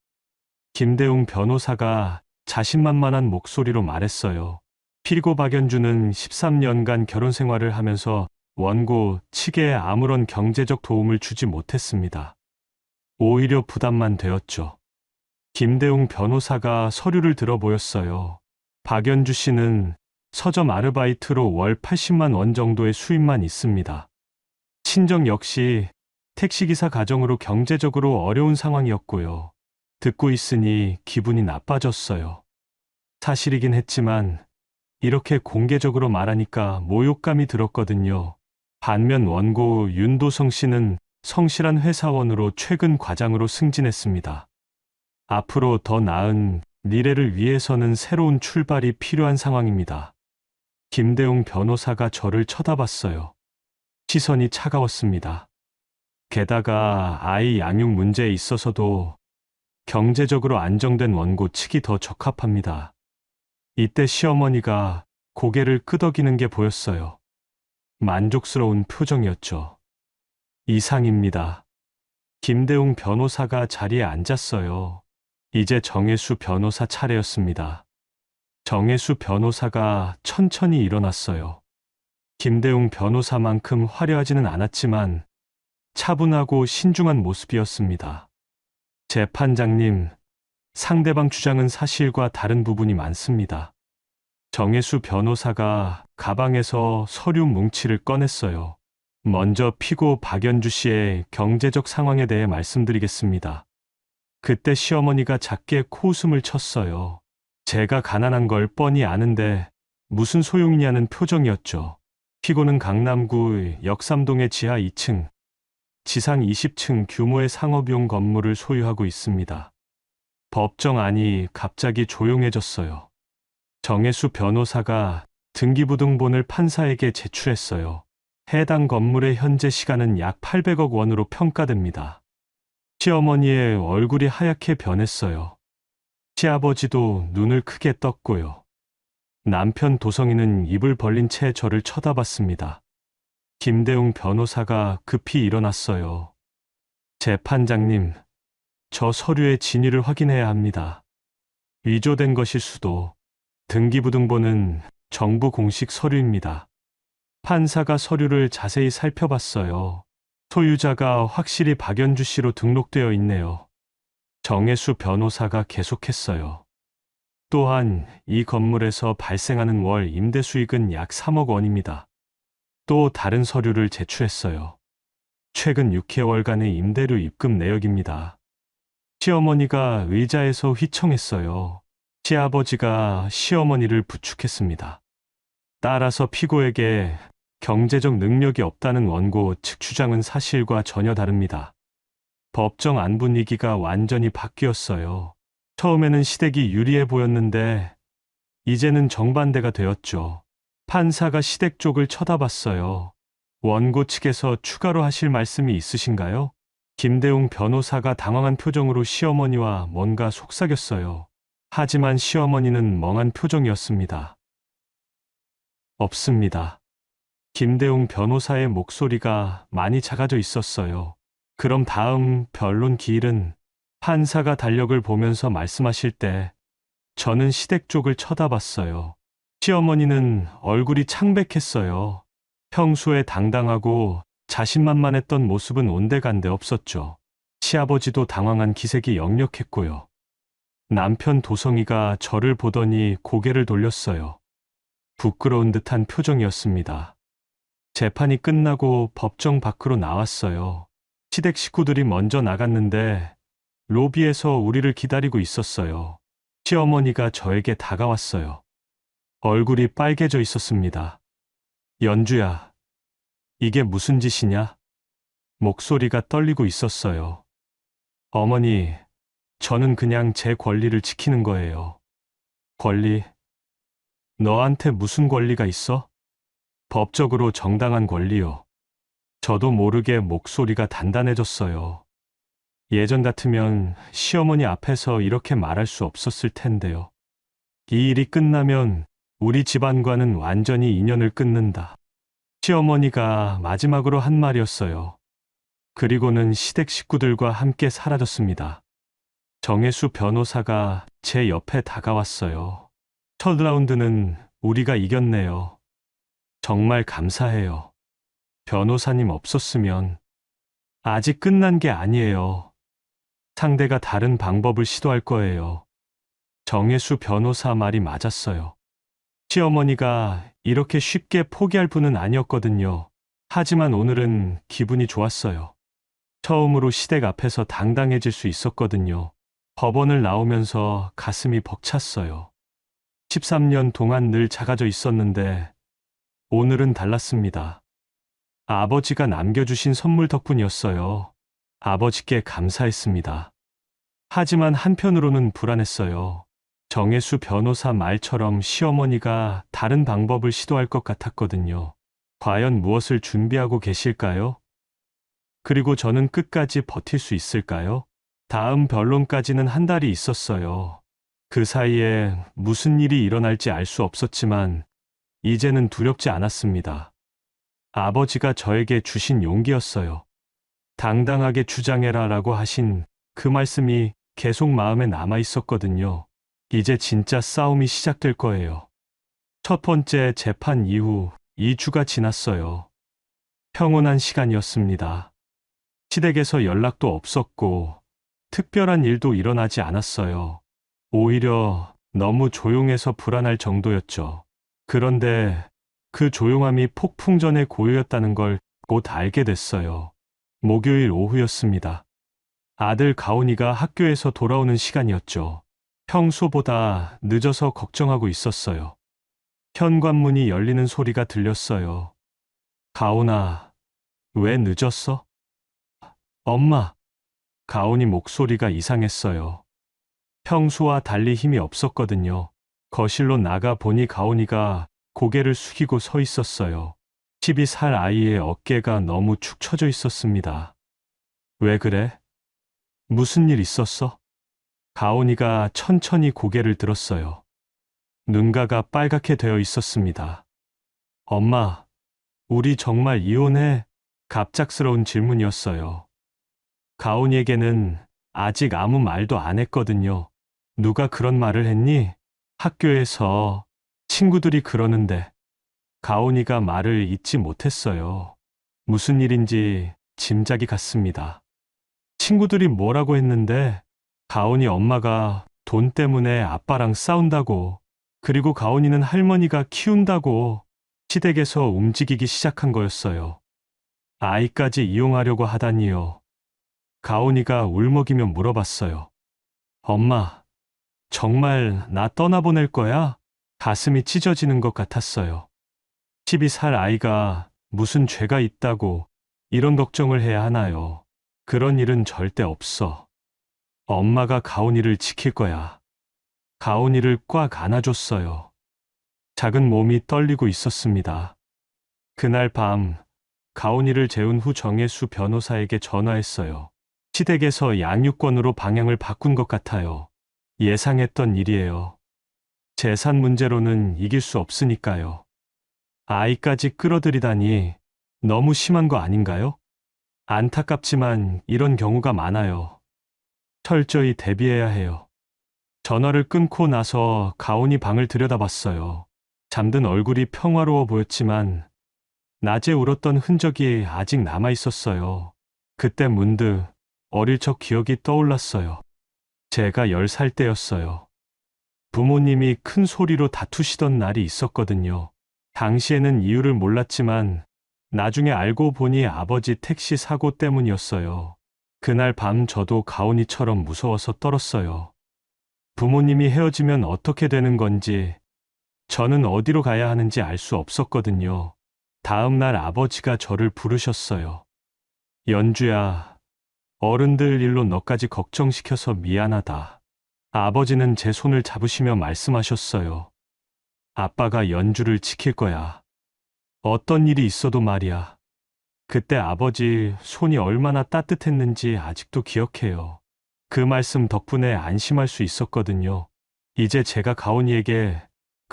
김대웅 변호사가 자신만만한 목소리로 말했어요. 피고 박연주는 13년간 결혼 생활을 하면서 원고 측에 아무런 경제적 도움을 주지 못했습니다. 오히려 부담만 되었죠. 김대웅 변호사가 서류를 들어 보였어요. 박연주 씨는 서점 아르바이트로 월 80만 원 정도의 수입만 있습니다. 친정 역시 택시기사 가정으로 경제적으로 어려운 상황이었고요. 듣고 있으니 기분이 나빠졌어요. 사실이긴 했지만 이렇게 공개적으로 말하니까 모욕감이 들었거든요. 반면 원고 윤도성 씨는 성실한 회사원으로 최근 과장으로 승진했습니다. 앞으로 더 나은 미래를 위해서는 새로운 출발이 필요한 상황입니다. 김대웅 변호사가 저를 쳐다봤어요. 시선이 차가웠습니다. 게다가 아이 양육 문제에 있어서도 경제적으로 안정된 원고 측이 더 적합합니다. 이때 시어머니가 고개를 끄덕이는 게 보였어요. 만족스러운 표정이었죠. 이상입니다. 김대웅 변호사가 자리에 앉았어요. 이제 정혜수 변호사 차례였습니다. 정혜수 변호사가 천천히 일어났어요. 김대웅 변호사만큼 화려하지는 않았지만 차분하고 신중한 모습이었습니다. 재판장님, 상대방 주장은 사실과 다른 부분이 많습니다. 정혜수 변호사가 가방에서 서류 뭉치를 꺼냈어요. 먼저 피고 박연주 씨의 경제적 상황에 대해 말씀드리겠습니다. 그때 시어머니가 작게 코웃음을 쳤어요. 제가 가난한 걸 뻔히 아는데 무슨 소용이냐는 표정이었죠. 피고는 강남구 역삼동의 지하 2층, 지상 20층 규모의 상업용 건물을 소유하고 있습니다. 법정 안이 갑자기 조용해졌어요. 정혜수 변호사가 등기부등본을 판사에게 제출했어요. 해당 건물의 현재 시가는 약 800억 원으로 평가됩니다. 시어머니의 얼굴이 하얗게 변했어요. 시아버지도 눈을 크게 떴고요. 남편 도성이는 입을 벌린 채 저를 쳐다봤습니다. 김대웅 변호사가 급히 일어났어요. 재판장님, 저 서류의 진위를 확인해야 합니다. 위조된 것일 수도. 등기부등본은 정부 공식 서류입니다. 판사가 서류를 자세히 살펴봤어요. 소유자가 확실히 박연주 씨로 등록되어 있네요. 정혜수 변호사가 계속했어요. 또한 이 건물에서 발생하는 월 임대 수익은 약 3억 원입니다. 또 다른 서류를 제출했어요. 최근 6개월간의 임대료 입금 내역입니다. 시어머니가 의자에서 휘청했어요. 시아버지가 시어머니를 부축했습니다. 따라서 피고에게 경제적 능력이 없다는 원고 측 주장은 사실과 전혀 다릅니다. 법정 안 분위기가 완전히 바뀌었어요. 처음에는 시댁이 유리해 보였는데 이제는 정반대가 되었죠. 판사가 시댁 쪽을 쳐다봤어요. 원고 측에서 추가로 하실 말씀이 있으신가요? 김대웅 변호사가 당황한 표정으로 시어머니와 뭔가 속삭였어요. 하지만 시어머니는 멍한 표정이었습니다. 없습니다. 김대웅 변호사의 목소리가 많이 작아져 있었어요. 그럼 다음 변론 기일은 판사가 달력을 보면서 말씀하실 때 저는 시댁 쪽을 쳐다봤어요. 시어머니는 얼굴이 창백했어요. 평소에 당당하고 자신만만했던 모습은 온데간데 없었죠. 시아버지도 당황한 기색이 역력했고요. 남편 도성이가 저를 보더니 고개를 돌렸어요. 부끄러운 듯한 표정이었습니다. 재판이 끝나고 법정 밖으로 나왔어요. 시댁 식구들이 먼저 나갔는데 로비에서 우리를 기다리고 있었어요. 시어머니가 저에게 다가왔어요. 얼굴이 빨개져 있었습니다. 연주야, 이게 무슨 짓이냐? 목소리가 떨리고 있었어요. 어머니, 저는 그냥 제 권리를 지키는 거예요. 권리? 너한테 무슨 권리가 있어? 법적으로 정당한 권리요. 저도 모르게 목소리가 단단해졌어요. 예전 같으면 시어머니 앞에서 이렇게 말할 수 없었을 텐데요. 이 일이 끝나면 우리 집안과는 완전히 인연을 끊는다. 시어머니가 마지막으로 한 말이었어요. 그리고는 시댁 식구들과 함께 사라졌습니다. 정혜수 변호사가 제 옆에 다가왔어요. 첫 라운드는 우리가 이겼네요. 정말 감사해요. 변호사님 없었으면 아직 끝난 게 아니에요. 상대가 다른 방법을 시도할 거예요. 정혜수 변호사 말이 맞았어요. 시어머니가 이렇게 쉽게 포기할 분은 아니었거든요. 하지만 오늘은 기분이 좋았어요. 처음으로 시댁 앞에서 당당해질 수 있었거든요. 법원을 나오면서 가슴이 벅찼어요. 13년 동안 늘 작아져 있었는데 오늘은 달랐습니다. 아버지가 남겨주신 선물 덕분이었어요. 아버지께 감사했습니다. 하지만 한편으로는 불안했어요. 정혜수 변호사 말처럼 시어머니가 다른 방법을 시도할 것 같았거든요. 과연 무엇을 준비하고 계실까요? 그리고 저는 끝까지 버틸 수 있을까요? 다음 변론까지는 한 달이 있었어요. 그 사이에 무슨 일이 일어날지 알 수 없었지만 이제는 두렵지 않았습니다. 아버지가 저에게 주신 용기였어요. 당당하게 주장해라 라고 하신 그 말씀이 계속 마음에 남아 있었거든요. 이제 진짜 싸움이 시작될 거예요. 첫 번째 재판 이후 2주가 지났어요. 평온한 시간이었습니다. 시댁에서 연락도 없었고 특별한 일도 일어나지 않았어요. 오히려 너무 조용해서 불안할 정도였죠. 그런데 그 조용함이 폭풍 전의 고요였다는 걸 곧 알게 됐어요. 목요일 오후였습니다. 아들 가온이가 학교에서 돌아오는 시간이었죠. 평소보다 늦어서 걱정하고 있었어요. 현관문이 열리는 소리가 들렸어요. 가온아, 왜 늦었어? 엄마. 가온이 목소리가 이상했어요. 평소와 달리 힘이 없었거든요. 거실로 나가 보니 가온이가 고개를 숙이고 서 있었어요. 12살 아이의 어깨가 너무 축 처져 있었습니다. 왜 그래? 무슨 일 있었어? 가온이가 천천히 고개를 들었어요. 눈가가 빨갛게 되어 있었습니다. 엄마, 우리 정말 이혼해? 갑작스러운 질문이었어요. 가온이에게는 아직 아무 말도 안 했거든요. 누가 그런 말을 했니? 학교에서 친구들이 그러는데. 가온이가 말을 잇지 못했어요. 무슨 일인지 짐작이 갔습니다. 친구들이 뭐라고 했는데 가온이 엄마가 돈 때문에 아빠랑 싸운다고, 그리고 가온이는 할머니가 키운다고 시댁에서 움직이기 시작한 거였어요. 아이까지 이용하려고 하다니요. 가온이가 울먹이며 물어봤어요. 엄마, 정말 나 떠나보낼 거야? 가슴이 찢어지는 것 같았어요. 12살 아이가 무슨 죄가 있다고 이런 걱정을 해야 하나요? 그런 일은 절대 없어. 엄마가 가온이를 지킬 거야. 가온이를 꽉 안아줬어요. 작은 몸이 떨리고 있었습니다. 그날 밤, 가온이를 재운 후 정혜수 변호사에게 전화했어요. 시댁에서 양육권으로 방향을 바꾼 것 같아요. 예상했던 일이에요. 재산 문제로는 이길 수 없으니까요. 아이까지 끌어들이다니 너무 심한 거 아닌가요? 안타깝지만 이런 경우가 많아요. 철저히 대비해야 해요. 전화를 끊고 나서 가온이 방을 들여다봤어요. 잠든 얼굴이 평화로워 보였지만 낮에 울었던 흔적이 아직 남아 있었어요. 그때 문득 어릴 적 기억이 떠올랐어요. 제가 10살 때였어요. 부모님이 큰 소리로 다투시던 날이 있었거든요. 당시에는 이유를 몰랐지만 나중에 알고 보니 아버지 택시 사고 때문이었어요. 그날 밤 저도 가온이처럼 무서워서 떨었어요. 부모님이 헤어지면 어떻게 되는 건지, 저는 어디로 가야 하는지 알 수 없었거든요. 다음 날 아버지가 저를 부르셨어요. 연주야, 어른들 일로 너까지 걱정시켜서 미안하다. 아버지는 제 손을 잡으시며 말씀하셨어요. 아빠가 연주를 지킬 거야. 어떤 일이 있어도 말이야. 그때 아버지 손이 얼마나 따뜻했는지 아직도 기억해요. 그 말씀 덕분에 안심할 수 있었거든요. 이제 제가 가온이에게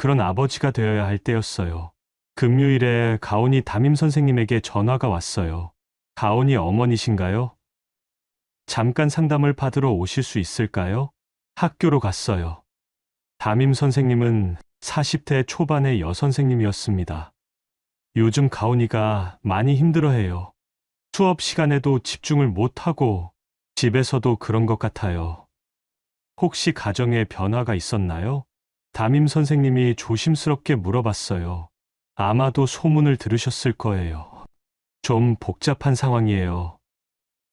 그런 아버지가 되어야 할 때였어요. 금요일에 가온이 담임 선생님에게 전화가 왔어요. 가온이 어머니신가요? 잠깐 상담을 받으러 오실 수 있을까요? 학교로 갔어요. 담임 선생님은 40대 초반의 여선생님이었습니다. 요즘 가온이가 많이 힘들어해요. 수업 시간에도 집중을 못하고 집에서도 그런 것 같아요. 혹시 가정에 변화가 있었나요? 담임 선생님이 조심스럽게 물어봤어요. 아마도 소문을 들으셨을 거예요. 좀 복잡한 상황이에요.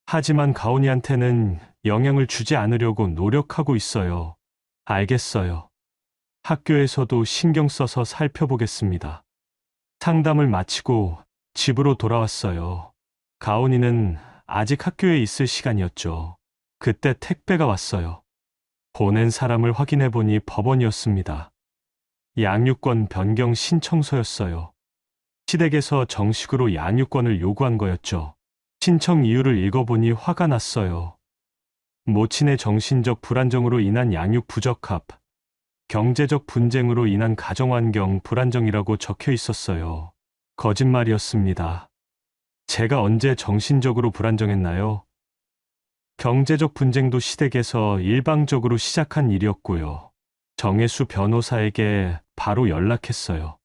하지만 가온이한테는 영향을 주지 않으려고 노력하고 있어요. 알겠어요. 학교에서도 신경 써서 살펴보겠습니다. 상담을 마치고 집으로 돌아왔어요. 가온이는 아직 학교에 있을 시간이었죠. 그때 택배가 왔어요. 보낸 사람을 확인해 보니 법원이었습니다. 양육권 변경 신청서였어요. 시댁에서 정식으로 양육권을 요구한 거였죠. 신청 이유를 읽어보니 화가 났어요. 모친의 정신적 불안정으로 인한 양육 부적합, 경제적 분쟁으로 인한 가정환경 불안정이라고 적혀 있었어요. 거짓말이었습니다. 제가 언제 정신적으로 불안정했나요? 경제적 분쟁도 시댁에서 일방적으로 시작한 일이었고요. 정혜수 변호사에게 바로 연락했어요.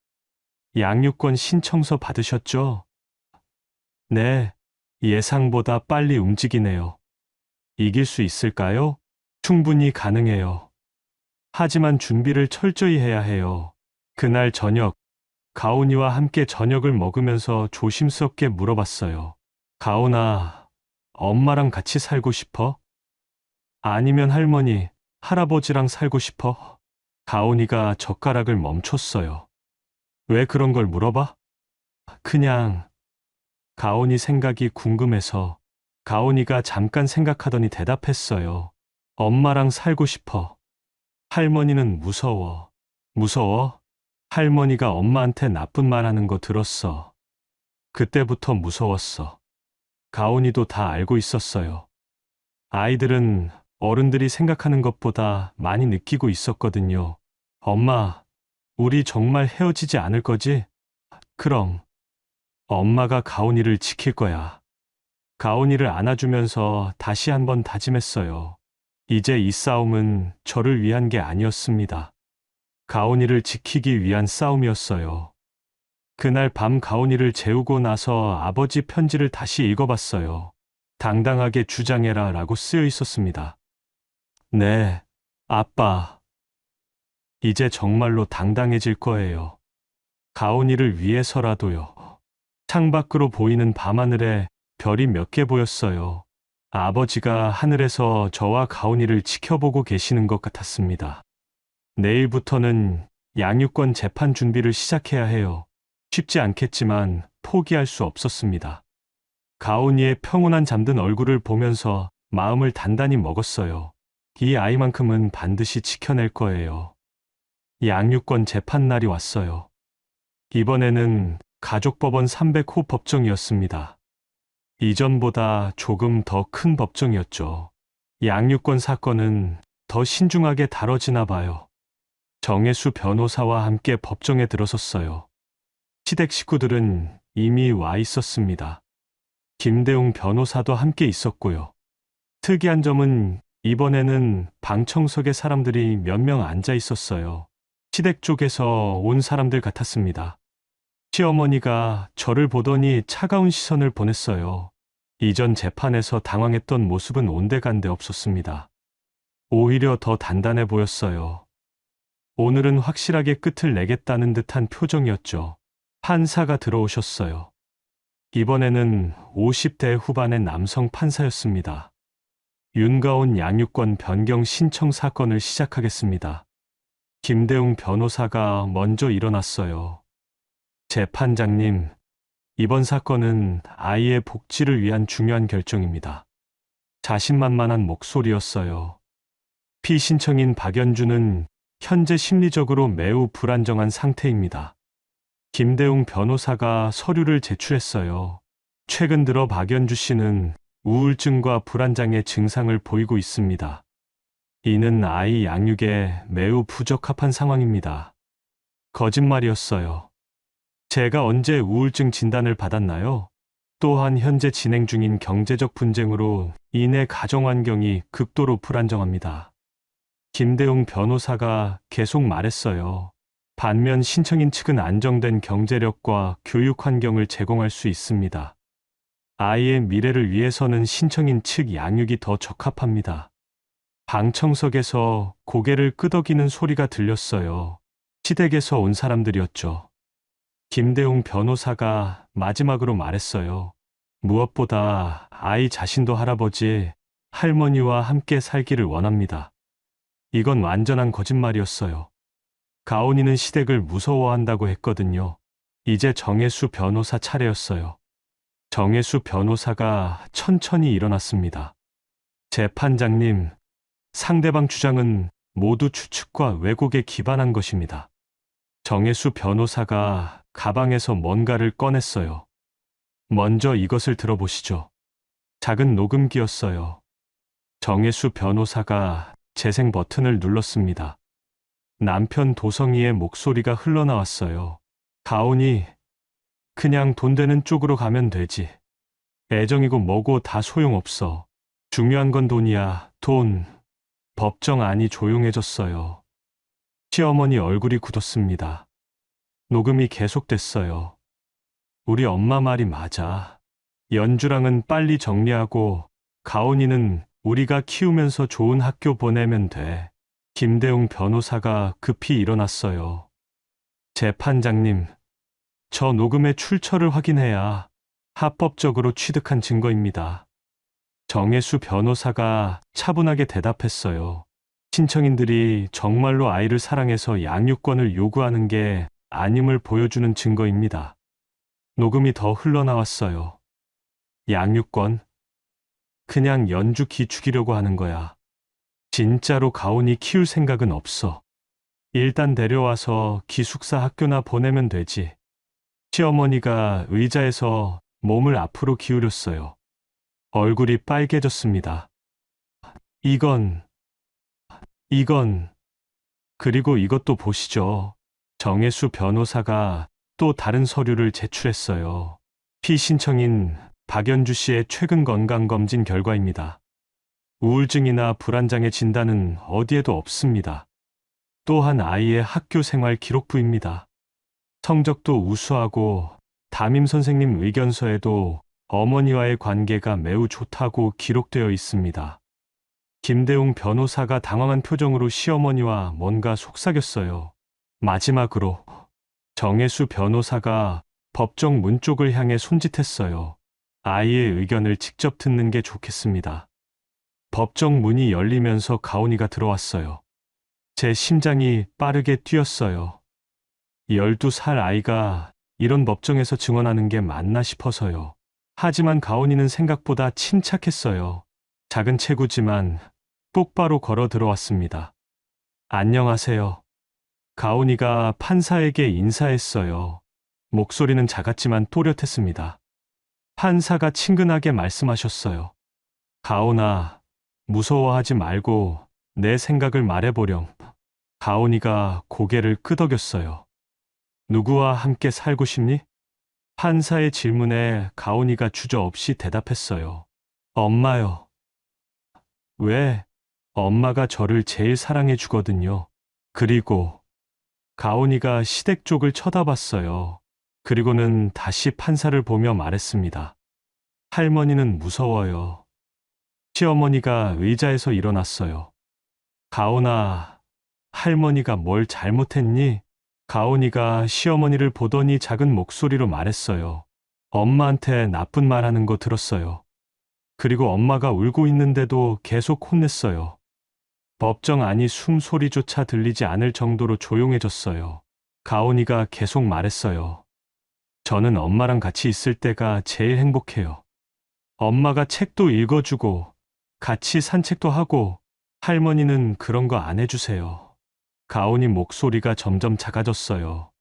양육권 신청서 받으셨죠? 네, 예상보다 빨리 움직이네요. 이길 수 있을까요? 충분히 가능해요. 하지만 준비를 철저히 해야 해요. 그날 저녁, 가온이와 함께 저녁을 먹으면서 조심스럽게 물어봤어요. 가온아, 엄마랑 같이 살고 싶어? 아니면 할머니, 할아버지랑 살고 싶어? 가온이가 젓가락을 멈췄어요. 왜 그런 걸 물어봐? 그냥, 가온이 생각이 궁금해서. 가온이가 잠깐 생각하더니 대답했어요. 엄마랑 살고 싶어. 할머니는 무서워. 무서워? 할머니가 엄마한테 나쁜 말 하는 거 들었어. 그때부터 무서웠어. 가온이도 다 알고 있었어요. 아이들은 어른들이 생각하는 것보다 많이 느끼고 있었거든요. 엄마, 우리 정말 헤어지지 않을 거지? 그럼. 엄마가 가온이를 지킬 거야. 가온이를 안아주면서 다시 한번 다짐했어요. 이제 이 싸움은 저를 위한 게 아니었습니다. 가온이를 지키기 위한 싸움이었어요. 그날 밤 가온이를 재우고 나서 아버지 편지를 다시 읽어봤어요. 당당하게 주장해라 라고 쓰여 있었습니다. 네, 아빠. 이제 정말로 당당해질 거예요. 가온이를 위해서라도요. 창밖으로 보이는 밤하늘에 별이 몇 개 보였어요. 아버지가 하늘에서 저와 가온이를 지켜보고 계시는 것 같았습니다. 내일부터는 양육권 재판 준비를 시작해야 해요. 쉽지 않겠지만 포기할 수 없었습니다. 가온이의 평온한 잠든 얼굴을 보면서 마음을 단단히 먹었어요. 이 아이만큼은 반드시 지켜낼 거예요. 양육권 재판날이 왔어요. 이번에는 가족법원 300호 법정이었습니다. 이전보다 조금 더 큰 법정이었죠. 양육권 사건은 더 신중하게 다뤄지나 봐요. 정혜수 변호사와 함께 법정에 들어섰어요. 시댁 식구들은 이미 와 있었습니다. 김대웅 변호사도 함께 있었고요. 특이한 점은 이번에는 방청석에 사람들이 몇 명 앉아 있었어요. 시댁 쪽에서 온 사람들 같았습니다. 시어머니가 저를 보더니 차가운 시선을 보냈어요. 이전 재판에서 당황했던 모습은 온데간데 없었습니다. 오히려 더 단단해 보였어요. 오늘은 확실하게 끝을 내겠다는 듯한 표정이었죠. 판사가 들어오셨어요. 이번에는 50대 후반의 남성 판사였습니다. 윤가온 양육권 변경 신청 사건을 시작하겠습니다. 김대웅 변호사가 먼저 일어났어요. 재판장님, 이번 사건은 아이의 복지를 위한 중요한 결정입니다. 자신만만한 목소리였어요. 피신청인 박연주는 현재 심리적으로 매우 불안정한 상태입니다. 김대웅 변호사가 서류를 제출했어요. 최근 들어 박연주 씨는 우울증과 불안장애 증상을 보이고 있습니다. 이는 아이 양육에 매우 부적합한 상황입니다. 거짓말이었어요. 제가 언제 우울증 진단을 받았나요? 또한 현재 진행 중인 경제적 분쟁으로 인해 가정 환경이 극도로 불안정합니다. 김대웅 변호사가 계속 말했어요. 반면 신청인 측은 안정된 경제력과 교육 환경을 제공할 수 있습니다. 아이의 미래를 위해서는 신청인 측 양육이 더 적합합니다. 방청석에서 고개를 끄덕이는 소리가 들렸어요. 시댁에서 온 사람들이었죠. 김대웅 변호사가 마지막으로 말했어요. 무엇보다 아이 자신도 할아버지, 할머니와 함께 살기를 원합니다. 이건 완전한 거짓말이었어요. 가온이는 시댁을 무서워한다고 했거든요. 이제 정혜수 변호사 차례였어요. 정혜수 변호사가 천천히 일어났습니다. 재판장님, 상대방 주장은 모두 추측과 왜곡에 기반한 것입니다. 정혜수 변호사가 가방에서 뭔가를 꺼냈어요. 먼저 이것을 들어보시죠. 작은 녹음기였어요. 정혜수 변호사가 재생 버튼을 눌렀습니다. 남편 도성이의 목소리가 흘러나왔어요. 가온이, 그냥 돈 되는 쪽으로 가면 되지. 애정이고 뭐고 다 소용없어. 중요한 건 돈이야, 돈. 법정 안이 조용해졌어요. 시어머니 얼굴이 굳었습니다. 녹음이 계속됐어요. 우리 엄마 말이 맞아. 연주랑은 빨리 정리하고 가온이는 우리가 키우면서 좋은 학교 보내면 돼. 김대웅 변호사가 급히 일어났어요. 재판장님, 저 녹음의 출처를 확인해야 합법적으로 취득한 증거입니다. 정혜수 변호사가 차분하게 대답했어요. 신청인들이 정말로 아이를 사랑해서 양육권을 요구하는 게 아님을 보여주는 증거입니다. 녹음이 더 흘러나왔어요. 양육권? 그냥 연주 기 죽이려고 하는 거야. 진짜로 가온이 키울 생각은 없어. 일단 데려와서 기숙사 학교나 보내면 되지. 시어머니가 의자에서 몸을 앞으로 기울였어요. 얼굴이 빨개졌습니다. 이건, 그리고 이것도 보시죠. 정혜수 변호사가 또 다른 서류를 제출했어요. 피신청인 박연주 씨의 최근 건강검진 결과입니다. 우울증이나 불안장애 진단은 어디에도 없습니다. 또한 아이의 학교 생활 기록부입니다. 성적도 우수하고 담임 선생님 의견서에도 어머니와의 관계가 매우 좋다고 기록되어 있습니다. 김대웅 변호사가 당황한 표정으로 시어머니와 뭔가 속삭였어요. 마지막으로 정혜수 변호사가 법정 문 쪽을 향해 손짓했어요. 아이의 의견을 직접 듣는 게 좋겠습니다. 법정 문이 열리면서 가온이가 들어왔어요. 제 심장이 빠르게 뛰었어요. 12살 아이가 이런 법정에서 증언하는 게 맞나 싶어서요. 하지만 가온이는 생각보다 침착했어요. 작은 체구지만 똑바로 걸어 들어왔습니다. 안녕하세요. 가온이가 판사에게 인사했어요. 목소리는 작았지만 또렷했습니다. 판사가 친근하게 말씀하셨어요. 가온아, 무서워하지 말고 내 생각을 말해보렴. 가온이가 고개를 끄덕였어요. 누구와 함께 살고 싶니? 판사의 질문에 가온이가 주저없이 대답했어요. 엄마요. 왜? 엄마가 저를 제일 사랑해 주거든요. 그리고 가온이가 시댁 쪽을 쳐다봤어요. 그리고는 다시 판사를 보며 말했습니다. 할머니는 무서워요. 시어머니가 의자에서 일어났어요. 가온아, 할머니가 뭘 잘못했니? 가온이가 시어머니를 보더니 작은 목소리로 말했어요. 엄마한테 나쁜 말 하는 거 들었어요. 그리고 엄마가 울고 있는데도 계속 혼냈어요. 법정 안이 숨소리조차 들리지 않을 정도로 조용해졌어요. 가온이가 계속 말했어요. 저는 엄마랑 같이 있을 때가 제일 행복해요. 엄마가 책도 읽어주고 같이 산책도 하고 할머니는 그런 거 안 해주세요. 가온이 목소리가 점점 작아졌어요.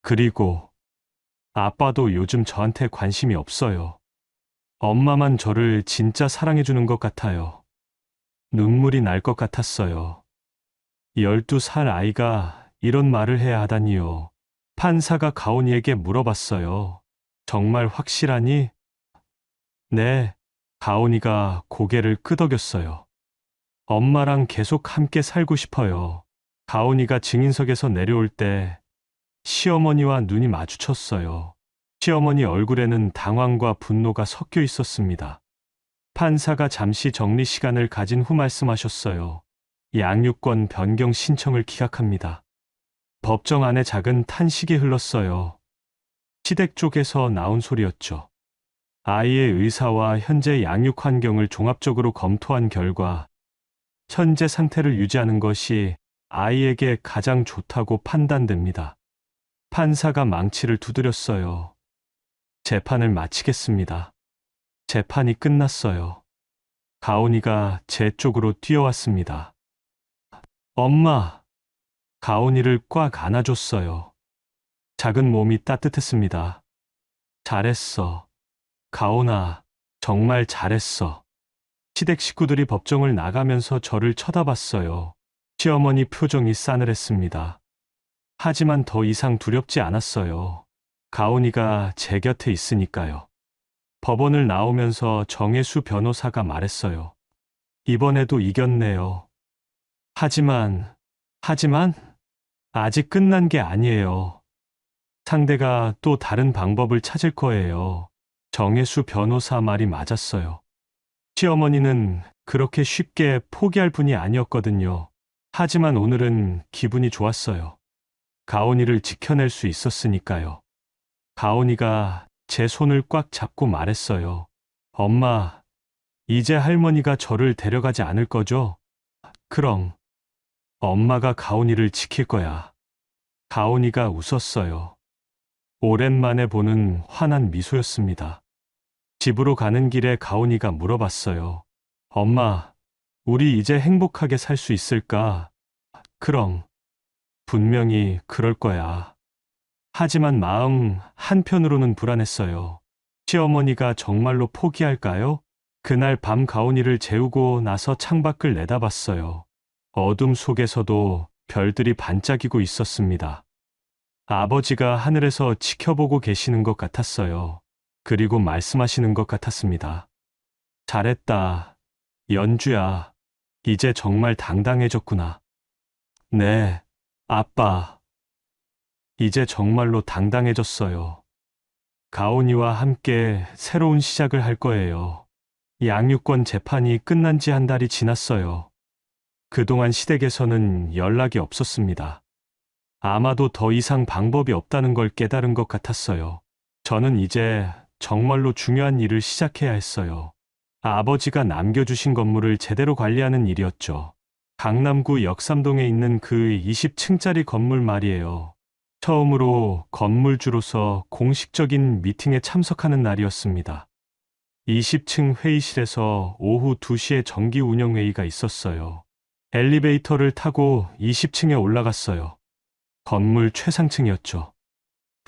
그리고 아빠도 요즘 저한테 관심이 없어요. 엄마만 저를 진짜 사랑해주는 것 같아요. 눈물이 날 것 같았어요. 12살 아이가 이런 말을 해야 하다니요. 판사가 가온이에게 물어봤어요. 정말 확실하니? 네. 가온이가 고개를 끄덕였어요. 엄마랑 계속 함께 살고 싶어요. 가온이가 증인석에서 내려올 때 시어머니와 눈이 마주쳤어요. 시어머니 얼굴에는 당황과 분노가 섞여 있었습니다. 판사가 잠시 정리 시간을 가진 후 말씀하셨어요. 양육권 변경 신청을 기각합니다. 법정 안에 작은 탄식이 흘렀어요. 시댁 쪽에서 나온 소리였죠. 아이의 의사와 현재 양육 환경을 종합적으로 검토한 결과 현재 상태를 유지하는 것이 아이에게 가장 좋다고 판단됩니다. 판사가 망치를 두드렸어요. 재판을 마치겠습니다. 재판이 끝났어요. 가온이가 제 쪽으로 뛰어왔습니다. 엄마! 가온이를 꽉 안아줬어요. 작은 몸이 따뜻했습니다. 잘했어. 가온아, 정말 잘했어. 시댁 식구들이 법정을 나가면서 저를 쳐다봤어요. 시어머니 표정이 싸늘했습니다. 하지만 더 이상 두렵지 않았어요. 가온이가 제 곁에 있으니까요. 법원을 나오면서 정혜수 변호사가 말했어요. 이번에도 이겼네요. 하지만, 아직 끝난 게 아니에요. 상대가 또 다른 방법을 찾을 거예요. 정혜수 변호사 말이 맞았어요. 시어머니는 그렇게 쉽게 포기할 분이 아니었거든요. 하지만 오늘은 기분이 좋았어요. 가온이를 지켜낼 수 있었으니까요. 가온이가 제 손을 꽉 잡고 말했어요. 엄마, 이제 할머니가 저를 데려가지 않을 거죠? 그럼 엄마가 가온이를 지킬 거야. 가온이가 웃었어요. 오랜만에 보는 환한 미소였습니다. 집으로 가는 길에 가온이가 물어봤어요. 엄마, 우리 이제 행복하게 살 수 있을까? 그럼 분명히 그럴 거야. 하지만 마음 한편으로는 불안했어요. 시어머니가 정말로 포기할까요? 그날 밤 가온이를 재우고 나서 창밖을 내다봤어요. 어둠 속에서도 별들이 반짝이고 있었습니다. 아버지가 하늘에서 지켜보고 계시는 것 같았어요. 그리고 말씀하시는 것 같았습니다. 잘했다. 연주야. 이제 정말 당당해졌구나. 네, 아빠. 이제 정말로 당당해졌어요. 가온이와 함께 새로운 시작을 할 거예요. 양육권 재판이 끝난 지 한 달이 지났어요. 그동안 시댁에서는 연락이 없었습니다. 아마도 더 이상 방법이 없다는 걸 깨달은 것 같았어요. 저는 이제 정말로 중요한 일을 시작해야 했어요. 아버지가 남겨주신 건물을 제대로 관리하는 일이었죠. 강남구 역삼동에 있는 그 20층짜리 건물 말이에요. 처음으로 건물주로서 공식적인 미팅에 참석하는 날이었습니다. 20층 회의실에서 오후 2시에 정기 운영 회의가 있었어요. 엘리베이터를 타고 20층에 올라갔어요. 건물 최상층이었죠.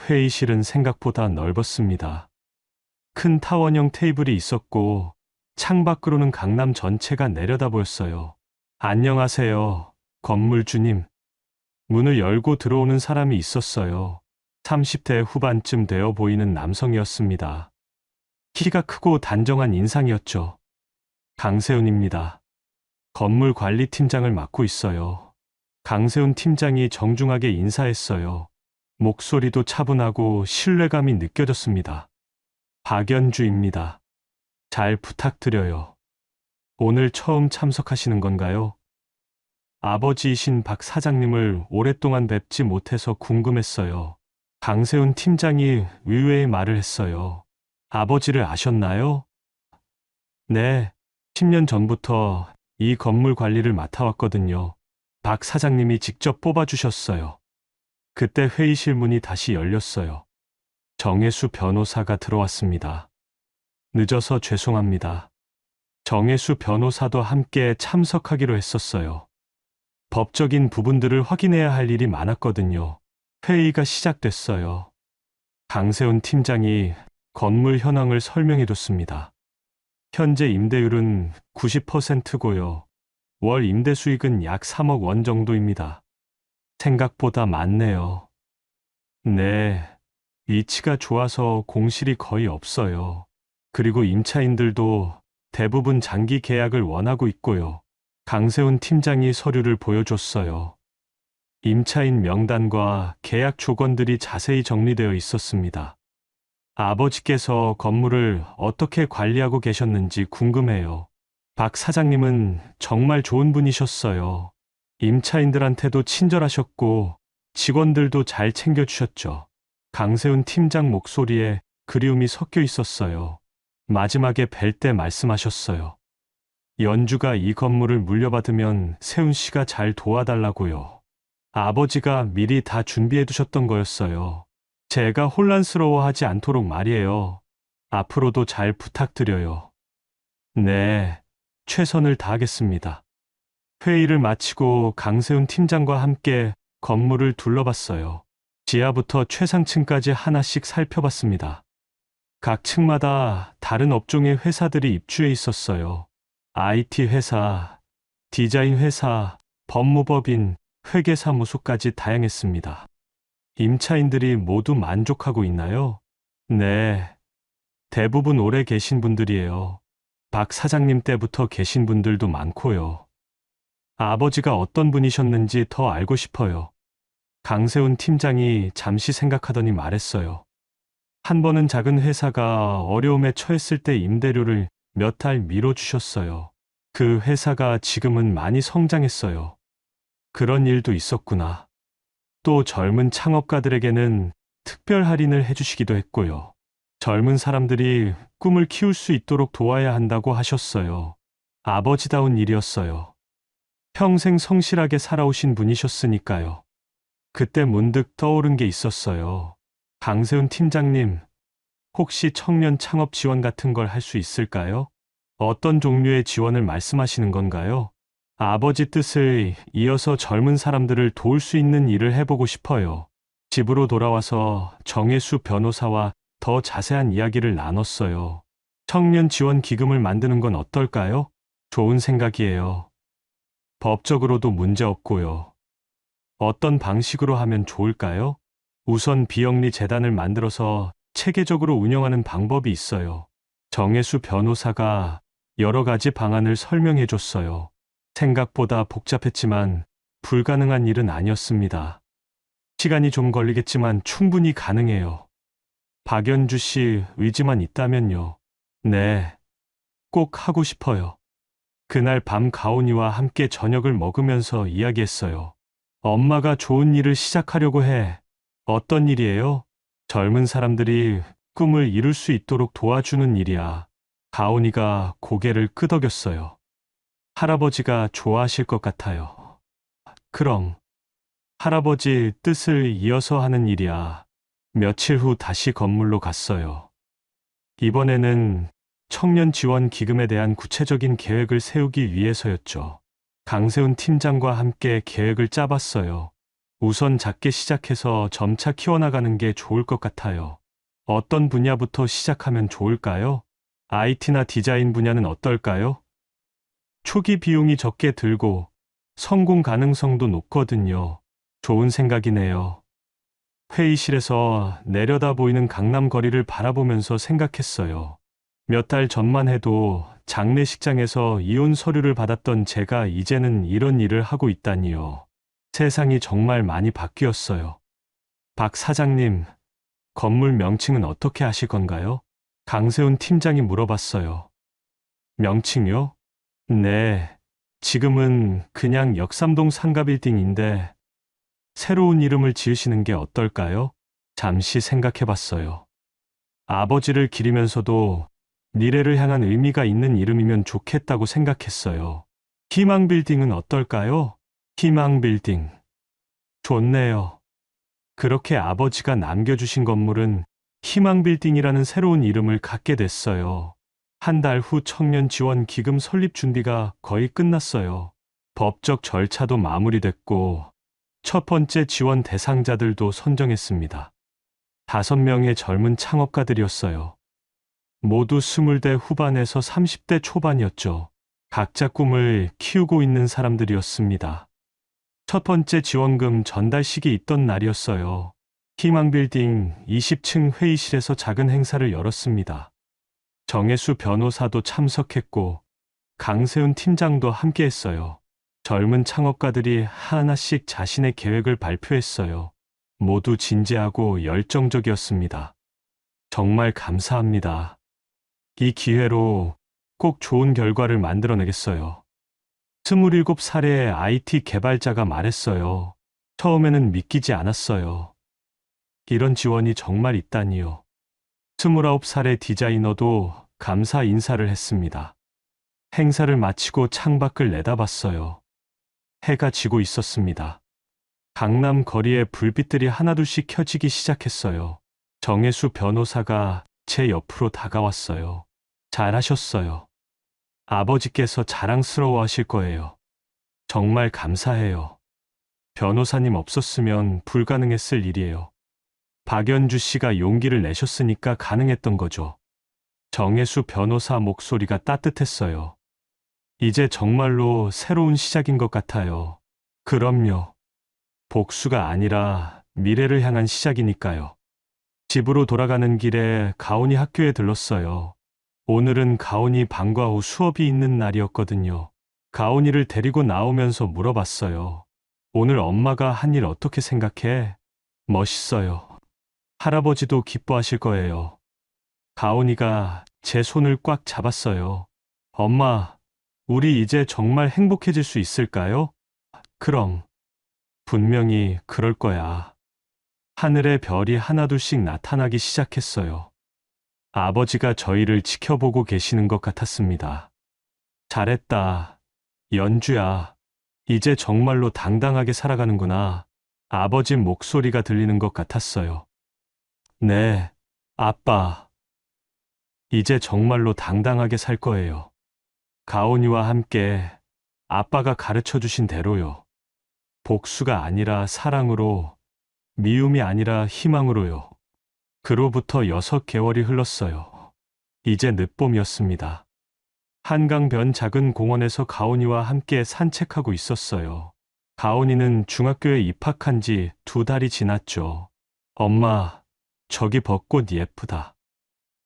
회의실은 생각보다 넓었습니다. 큰 타원형 테이블이 있었고 창밖으로는 강남 전체가 내려다 보였어요. 안녕하세요, 건물주님. 문을 열고 들어오는 사람이 있었어요. 30대 후반쯤 되어 보이는 남성이었습니다. 키가 크고 단정한 인상이었죠. 강세훈입니다. 건물 관리팀장을 맡고 있어요. 강세훈 팀장이 정중하게 인사했어요. 목소리도 차분하고 신뢰감이 느껴졌습니다. 박연주입니다. 잘 부탁드려요. 오늘 처음 참석하시는 건가요? 아버지이신 박 사장님을 오랫동안 뵙지 못해서 궁금했어요. 강세훈 팀장이 의외의 말을 했어요. 아버지를 아셨나요? 네, 10년 전부터 이 건물 관리를 맡아왔거든요. 박 사장님이 직접 뽑아주셨어요. 그때 회의실 문이 다시 열렸어요. 정혜수 변호사가 들어왔습니다. 늦어서 죄송합니다. 정혜수 변호사도 함께 참석하기로 했었어요. 법적인 부분들을 확인해야 할 일이 많았거든요. 회의가 시작됐어요. 강세훈 팀장이 건물 현황을 설명해줬습니다. 현재 임대율은 90%고요. 월 임대 수익은 약 3억 원 정도입니다. 생각보다 많네요. 네, 위치가 좋아서 공실이 거의 없어요. 그리고 임차인들도 대부분 장기 계약을 원하고 있고요. 강세훈 팀장이 서류를 보여줬어요. 임차인 명단과 계약 조건들이 자세히 정리되어 있었습니다. 아버지께서 건물을 어떻게 관리하고 계셨는지 궁금해요. 박 사장님은 정말 좋은 분이셨어요. 임차인들한테도 친절하셨고 직원들도 잘 챙겨주셨죠. 강세훈 팀장 목소리에 그리움이 섞여 있었어요. 마지막에 뵐 때 말씀하셨어요. 연주가 이 건물을 물려받으면 세훈 씨가 잘 도와달라고요. 아버지가 미리 다 준비해 두셨던 거였어요. 제가 혼란스러워하지 않도록 말이에요. 앞으로도 잘 부탁드려요. 네, 최선을 다하겠습니다. 회의를 마치고 강세훈 팀장과 함께 건물을 둘러봤어요. 지하부터 최상층까지 하나씩 살펴봤습니다. 각 층마다 다른 업종의 회사들이 입주해 있었어요. IT 회사, 디자인 회사, 법무법인, 회계사무소까지 다양했습니다. 임차인들이 모두 만족하고 있나요? 네, 대부분 오래 계신 분들이에요. 박 사장님 때부터 계신 분들도 많고요. 아버지가 어떤 분이셨는지 더 알고 싶어요. 강세훈 팀장이 잠시 생각하더니 말했어요. 한 번은 작은 회사가 어려움에 처했을 때 임대료를 몇 달 미뤄주셨어요. 그 회사가 지금은 많이 성장했어요. 그런 일도 있었구나. 또 젊은 창업가들에게는 특별 할인을 해주시기도 했고요. 젊은 사람들이 꿈을 키울 수 있도록 도와야 한다고 하셨어요. 아버지다운 일이었어요. 평생 성실하게 살아오신 분이셨으니까요. 그때 문득 떠오른 게 있었어요. 강세훈 팀장님, 혹시 청년 창업 지원 같은 걸 할 수 있을까요? 어떤 종류의 지원을 말씀하시는 건가요? 아버지 뜻을 이어서 젊은 사람들을 도울 수 있는 일을 해보고 싶어요. 집으로 돌아와서 정혜수 변호사와 더 자세한 이야기를 나눴어요. 청년 지원 기금을 만드는 건 어떨까요? 좋은 생각이에요. 법적으로도 문제 없고요. 어떤 방식으로 하면 좋을까요? 우선 비영리 재단을 만들어서 체계적으로 운영하는 방법이 있어요. 정혜수 변호사가 여러 가지 방안을 설명해 줬어요. 생각보다 복잡했지만 불가능한 일은 아니었습니다. 시간이 좀 걸리겠지만 충분히 가능해요. 박연주 씨 의지만 있다면요. 네, 꼭 하고 싶어요. 그날 밤 가온이와 함께 저녁을 먹으면서 이야기했어요. 엄마가 좋은 일을 시작하려고 해. 어떤 일이에요? 젊은 사람들이 꿈을 이룰 수 있도록 도와주는 일이야. 가온이가 고개를 끄덕였어요. 할아버지가 좋아하실 것 같아요. 그럼 할아버지 뜻을 이어서 하는 일이야. 며칠 후 다시 건물로 갔어요. 이번에는 청년 지원 기금에 대한 구체적인 계획을 세우기 위해서였죠. 강세훈 팀장과 함께 계획을 짜봤어요. 우선 작게 시작해서 점차 키워나가는 게 좋을 것 같아요. 어떤 분야부터 시작하면 좋을까요? IT나 디자인 분야는 어떨까요? 초기 비용이 적게 들고 성공 가능성도 높거든요. 좋은 생각이네요. 회의실에서 내려다 보이는 강남 거리를 바라보면서 생각했어요. 몇 달 전만 해도 장례식장에서 이혼 서류를 받았던 제가 이제는 이런 일을 하고 있다니요. 세상이 정말 많이 바뀌었어요. 박 사장님, 건물 명칭은 어떻게 하실 건가요? 강세훈 팀장이 물어봤어요. 명칭이요? 네, 지금은 그냥 역삼동 상가빌딩인데 새로운 이름을 지으시는 게 어떨까요? 잠시 생각해 봤어요. 아버지를 기리면서도 미래를 향한 의미가 있는 이름이면 좋겠다고 생각했어요. 희망빌딩은 어떨까요? 희망빌딩. 좋네요. 그렇게 아버지가 남겨주신 건물은 희망빌딩이라는 새로운 이름을 갖게 됐어요. 한 달 후 청년 지원 기금 설립 준비가 거의 끝났어요. 법적 절차도 마무리됐고 첫 번째 지원 대상자들도 선정했습니다. 5명의 젊은 창업가들이었어요. 모두 20대 후반에서 30대 초반이었죠. 각자 꿈을 키우고 있는 사람들이었습니다. 첫 번째 지원금 전달식이 있던 날이었어요. 희망빌딩 20층 회의실에서 작은 행사를 열었습니다. 정혜수 변호사도 참석했고 강세훈 팀장도 함께했어요. 젊은 창업가들이 하나씩 자신의 계획을 발표했어요. 모두 진지하고 열정적이었습니다. 정말 감사합니다. 이 기회로 꼭 좋은 결과를 만들어내겠어요. 27살의 IT 개발자가 말했어요. 처음에는 믿기지 않았어요. 이런 지원이 정말 있다니요. 29살의 디자이너도 감사 인사를 했습니다. 행사를 마치고 창밖을 내다봤어요. 해가 지고 있었습니다. 강남 거리에 불빛들이 하나둘씩 켜지기 시작했어요. 정혜수 변호사가 제 옆으로 다가왔어요. 잘하셨어요. 아버지께서 자랑스러워 하실 거예요. 정말 감사해요. 변호사님 없었으면 불가능했을 일이에요. 박연주 씨가 용기를 내셨으니까 가능했던 거죠. 정혜수 변호사 목소리가 따뜻했어요. 이제 정말로 새로운 시작인 것 같아요. 그럼요. 복수가 아니라 미래를 향한 시작이니까요. 집으로 돌아가는 길에 가온이 학교에 들렀어요. 오늘은 가온이 방과 후 수업이 있는 날이었거든요. 가온이를 데리고 나오면서 물어봤어요. 오늘 엄마가 한 일 어떻게 생각해? 멋있어요. 할아버지도 기뻐하실 거예요. 가온이가 제 손을 꽉 잡았어요. 엄마, 우리 이제 정말 행복해질 수 있을까요? 그럼. 분명히 그럴 거야. 하늘에 별이 하나둘씩 나타나기 시작했어요. 아버지가 저희를 지켜보고 계시는 것 같았습니다. 잘했다. 연주야. 이제 정말로 당당하게 살아가는구나. 아버지 목소리가 들리는 것 같았어요. 네, 아빠. 이제 정말로 당당하게 살 거예요. 가온이와 함께 아빠가 가르쳐 주신 대로요. 복수가 아니라 사랑으로, 미움이 아니라 희망으로요. 그로부터 6개월이 흘렀어요. 이제 늦봄이었습니다. 한강변 작은 공원에서 가온이와 함께 산책하고 있었어요. 가온이는 중학교에 입학한 지 2달이 지났죠. 엄마, 저기 벚꽃 예쁘다.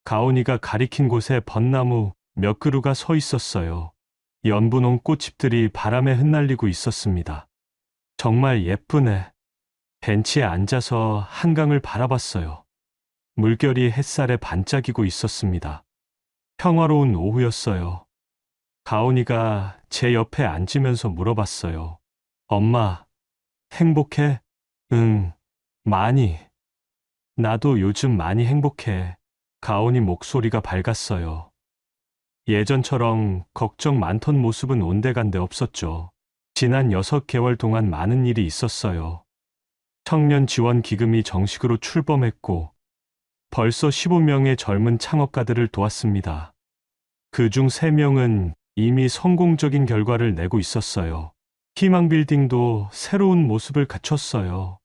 가온이가 가리킨 곳에 벚나무 몇 그루가 서 있었어요. 연분홍 꽃잎들이 바람에 흩날리고 있었습니다. 정말 예쁘네. 벤치에 앉아서 한강을 바라봤어요. 물결이 햇살에 반짝이고 있었습니다. 평화로운 오후였어요. 가온이가 제 옆에 앉으면서 물어봤어요. 엄마, 행복해? 응, 많이. 나도 요즘 많이 행복해. 가온이 목소리가 밝았어요. 예전처럼 걱정 많던 모습은 온데간데 없었죠. 지난 6개월 동안 많은 일이 있었어요. 청년 지원 기금이 정식으로 출범했고 벌써 15명의 젊은 창업가들을 도왔습니다. 그중 3명은 이미 성공적인 결과를 내고 있었어요. 희망빌딩도 새로운 모습을 갖췄어요.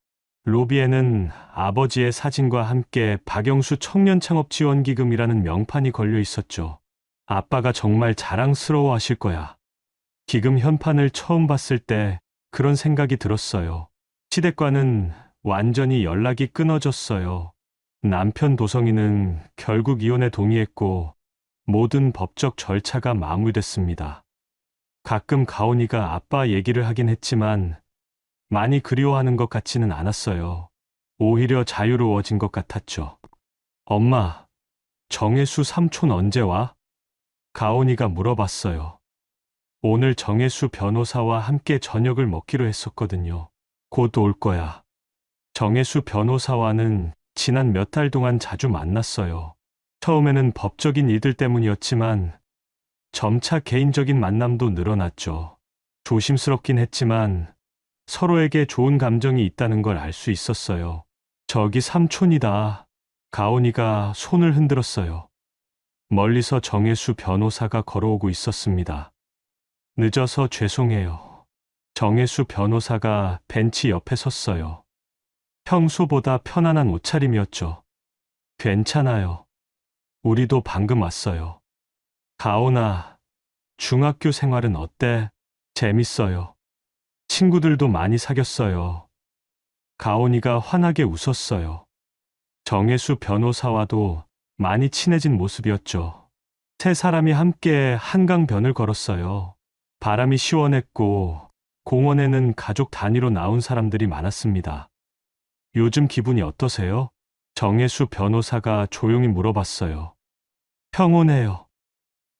로비에는 아버지의 사진과 함께 박영수 청년창업지원기금이라는 명판이 걸려 있었죠. 아빠가 정말 자랑스러워 하실 거야. 기금 현판을 처음 봤을 때 그런 생각이 들었어요. 시댁과는 완전히 연락이 끊어졌어요. 남편 도성이는 결국 이혼에 동의했고 모든 법적 절차가 마무리됐습니다. 가끔 가온이가 아빠 얘기를 하긴 했지만 많이 그리워하는 것 같지는 않았어요. 오히려 자유로워진 것 같았죠. 엄마, 정혜수 삼촌 언제 와? 가온이가 물어봤어요. 오늘 정혜수 변호사와 함께 저녁을 먹기로 했었거든요. 곧 올 거야. 정혜수 변호사와는 지난 몇 달 동안 자주 만났어요. 처음에는 법적인 일들 때문이었지만 점차 개인적인 만남도 늘어났죠. 조심스럽긴 했지만 서로에게 좋은 감정이 있다는 걸 알 수 있었어요. 저기 삼촌이다. 가온이가 손을 흔들었어요. 멀리서 정혜수 변호사가 걸어오고 있었습니다. 늦어서 죄송해요. 정혜수 변호사가 벤치 옆에 섰어요. 평소보다 편안한 옷차림이었죠. 괜찮아요. 우리도 방금 왔어요. 가온아, 중학교 생활은 어때? 재밌어요. 친구들도 많이 사귀었어요. 가온이가 환하게 웃었어요. 정혜수 변호사와도 많이 친해진 모습이었죠. 세 사람이 함께 한강변을 걸었어요. 바람이 시원했고 공원에는 가족 단위로 나온 사람들이 많았습니다. 요즘 기분이 어떠세요? 정혜수 변호사가 조용히 물어봤어요. 평온해요.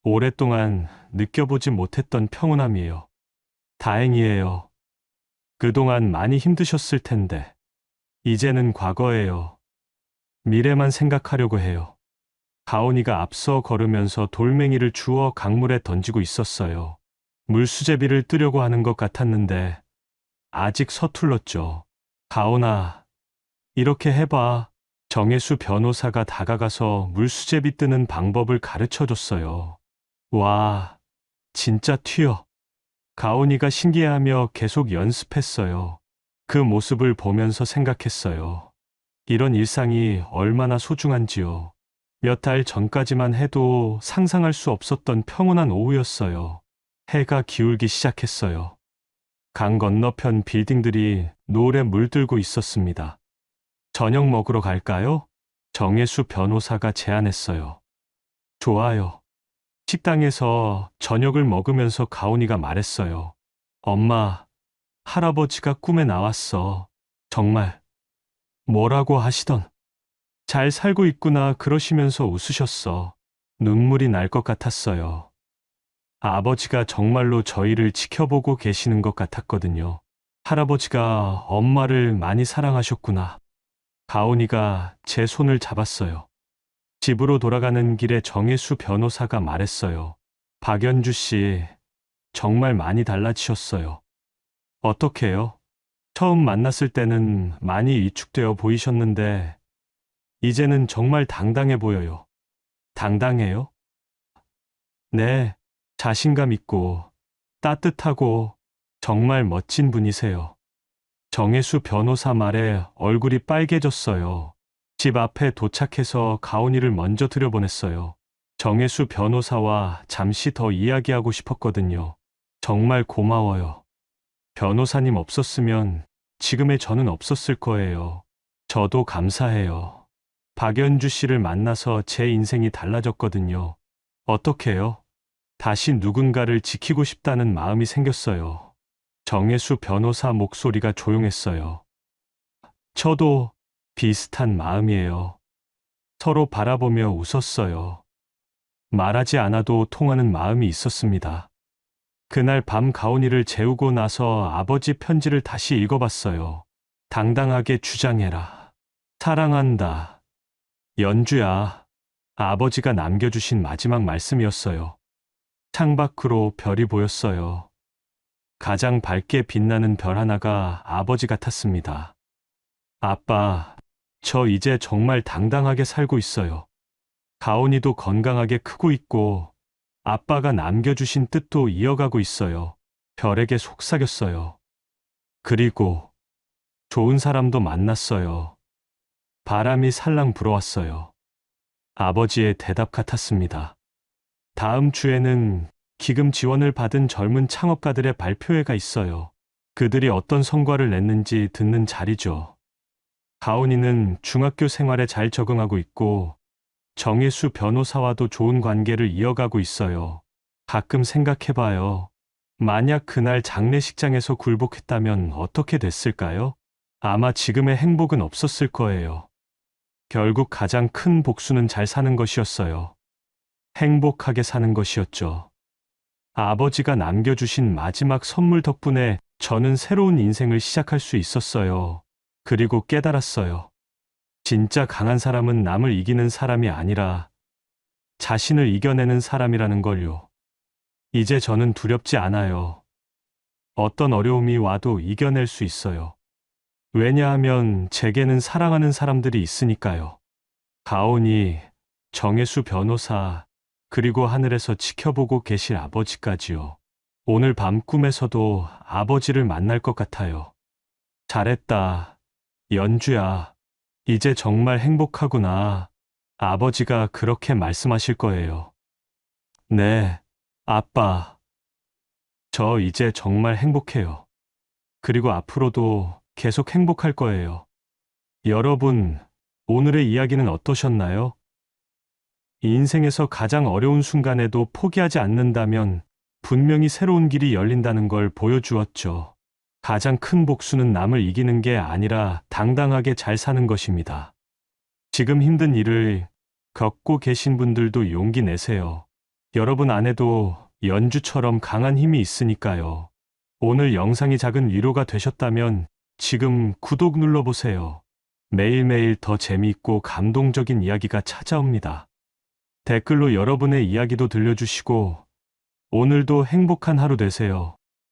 오랫동안 느껴보지 못했던 평온함이에요. 다행이에요. 그동안 많이 힘드셨을 텐데. 이제는 과거예요. 미래만 생각하려고 해요. 가온이가 앞서 걸으면서 돌멩이를 주워 강물에 던지고 있었어요. 물수제비를 뜨려고 하는 것 같았는데 아직 서툴렀죠. 가온아, 이렇게 해봐. 정혜수 변호사가 다가가서 물수제비 뜨는 방법을 가르쳐 줬어요. 와, 진짜 튀어. 가온이가 신기해하며 계속 연습했어요. 그 모습을 보면서 생각했어요. 이런 일상이 얼마나 소중한지요. 몇 달 전까지만 해도 상상할 수 없었던 평온한 오후였어요. 해가 기울기 시작했어요. 강 건너편 빌딩들이 노을에 물들고 있었습니다. 저녁 먹으러 갈까요? 정혜수 변호사가 제안했어요. 좋아요. 식당에서 저녁을 먹으면서 가온이가 말했어요. 엄마, 할아버지가 꿈에 나왔어. 정말. 뭐라고 하시던. 잘 살고 있구나 그러시면서 웃으셨어. 눈물이 날 것 같았어요. 아버지가 정말로 저희를 지켜보고 계시는 것 같았거든요. 할아버지가 엄마를 많이 사랑하셨구나. 가온이가 제 손을 잡았어요. 집으로 돌아가는 길에 정혜수 변호사가 말했어요. 박연주 씨, 정말 많이 달라지셨어요. 어떻게요? 처음 만났을 때는 많이 위축되어 보이셨는데, 이제는 정말 당당해 보여요. 당당해요? 네, 자신감 있고, 따뜻하고, 정말 멋진 분이세요. 정혜수 변호사 말에 얼굴이 빨개졌어요. 집 앞에 도착해서 가온이를 먼저 들여보냈어요. 정혜수 변호사와 잠시 더 이야기하고 싶었거든요. 정말 고마워요. 변호사님 없었으면 지금의 저는 없었을 거예요. 저도 감사해요. 박연주 씨를 만나서 제 인생이 달라졌거든요. 어떻게요? 다시 누군가를 지키고 싶다는 마음이 생겼어요. 정혜수 변호사 목소리가 조용했어요. 저도 비슷한 마음이에요. 서로 바라보며 웃었어요. 말하지 않아도 통하는 마음이 있었습니다. 그날 밤 가온이를 재우고 나서 아버지 편지를 다시 읽어봤어요. 당당하게 주장해라. 사랑한다. 연주야. 아버지가 남겨주신 마지막 말씀이었어요. 창밖으로 별이 보였어요. 가장 밝게 빛나는 별 하나가 아버지 같았습니다. 아빠, 저 이제 정말 당당하게 살고 있어요. 가온이도 건강하게 크고 있고, 아빠가 남겨주신 뜻도 이어가고 있어요. 별에게 속삭였어요. 그리고 좋은 사람도 만났어요. 바람이 살랑 불어왔어요. 아버지의 대답 같았습니다. 다음 주에는 기금 지원을 받은 젊은 창업가들의 발표회가 있어요. 그들이 어떤 성과를 냈는지 듣는 자리죠. 가온이는 중학교 생활에 잘 적응하고 있고 정혜수 변호사와도 좋은 관계를 이어가고 있어요. 가끔 생각해봐요. 만약 그날 장례식장에서 굴복했다면 어떻게 됐을까요? 아마 지금의 행복은 없었을 거예요. 결국 가장 큰 복수는 잘 사는 것이었어요. 행복하게 사는 것이었죠. 아버지가 남겨주신 마지막 선물 덕분에 저는 새로운 인생을 시작할 수 있었어요. 그리고 깨달았어요. 진짜 강한 사람은 남을 이기는 사람이 아니라 자신을 이겨내는 사람이라는 걸요. 이제 저는 두렵지 않아요. 어떤 어려움이 와도 이겨낼 수 있어요. 왜냐하면 제게는 사랑하는 사람들이 있으니까요. 가온이, 정혜수 변호사, 그리고 하늘에서 지켜보고 계실 아버지까지요. 오늘 밤 꿈에서도 아버지를 만날 것 같아요. 잘했다, 연주야. 이제 정말 행복하구나. 아버지가 그렇게 말씀하실 거예요. 네, 아빠. 저 이제 정말 행복해요. 그리고 앞으로도 계속 행복할 거예요. 여러분, 오늘의 이야기는 어떠셨나요? 인생에서 가장 어려운 순간에도 포기하지 않는다면 분명히 새로운 길이 열린다는 걸 보여주었죠. 가장 큰 복수는 남을 이기는 게 아니라 당당하게 잘 사는 것입니다. 지금 힘든 일을 겪고 계신 분들도 용기 내세요. 여러분 안에도 연주처럼 강한 힘이 있으니까요. 오늘 영상이 작은 위로가 되셨다면 지금 구독 눌러보세요. 매일매일 더 재미있고 감동적인 이야기가 찾아옵니다. 댓글로 여러분의 이야기도 들려주시고 오늘도 행복한 하루 되세요.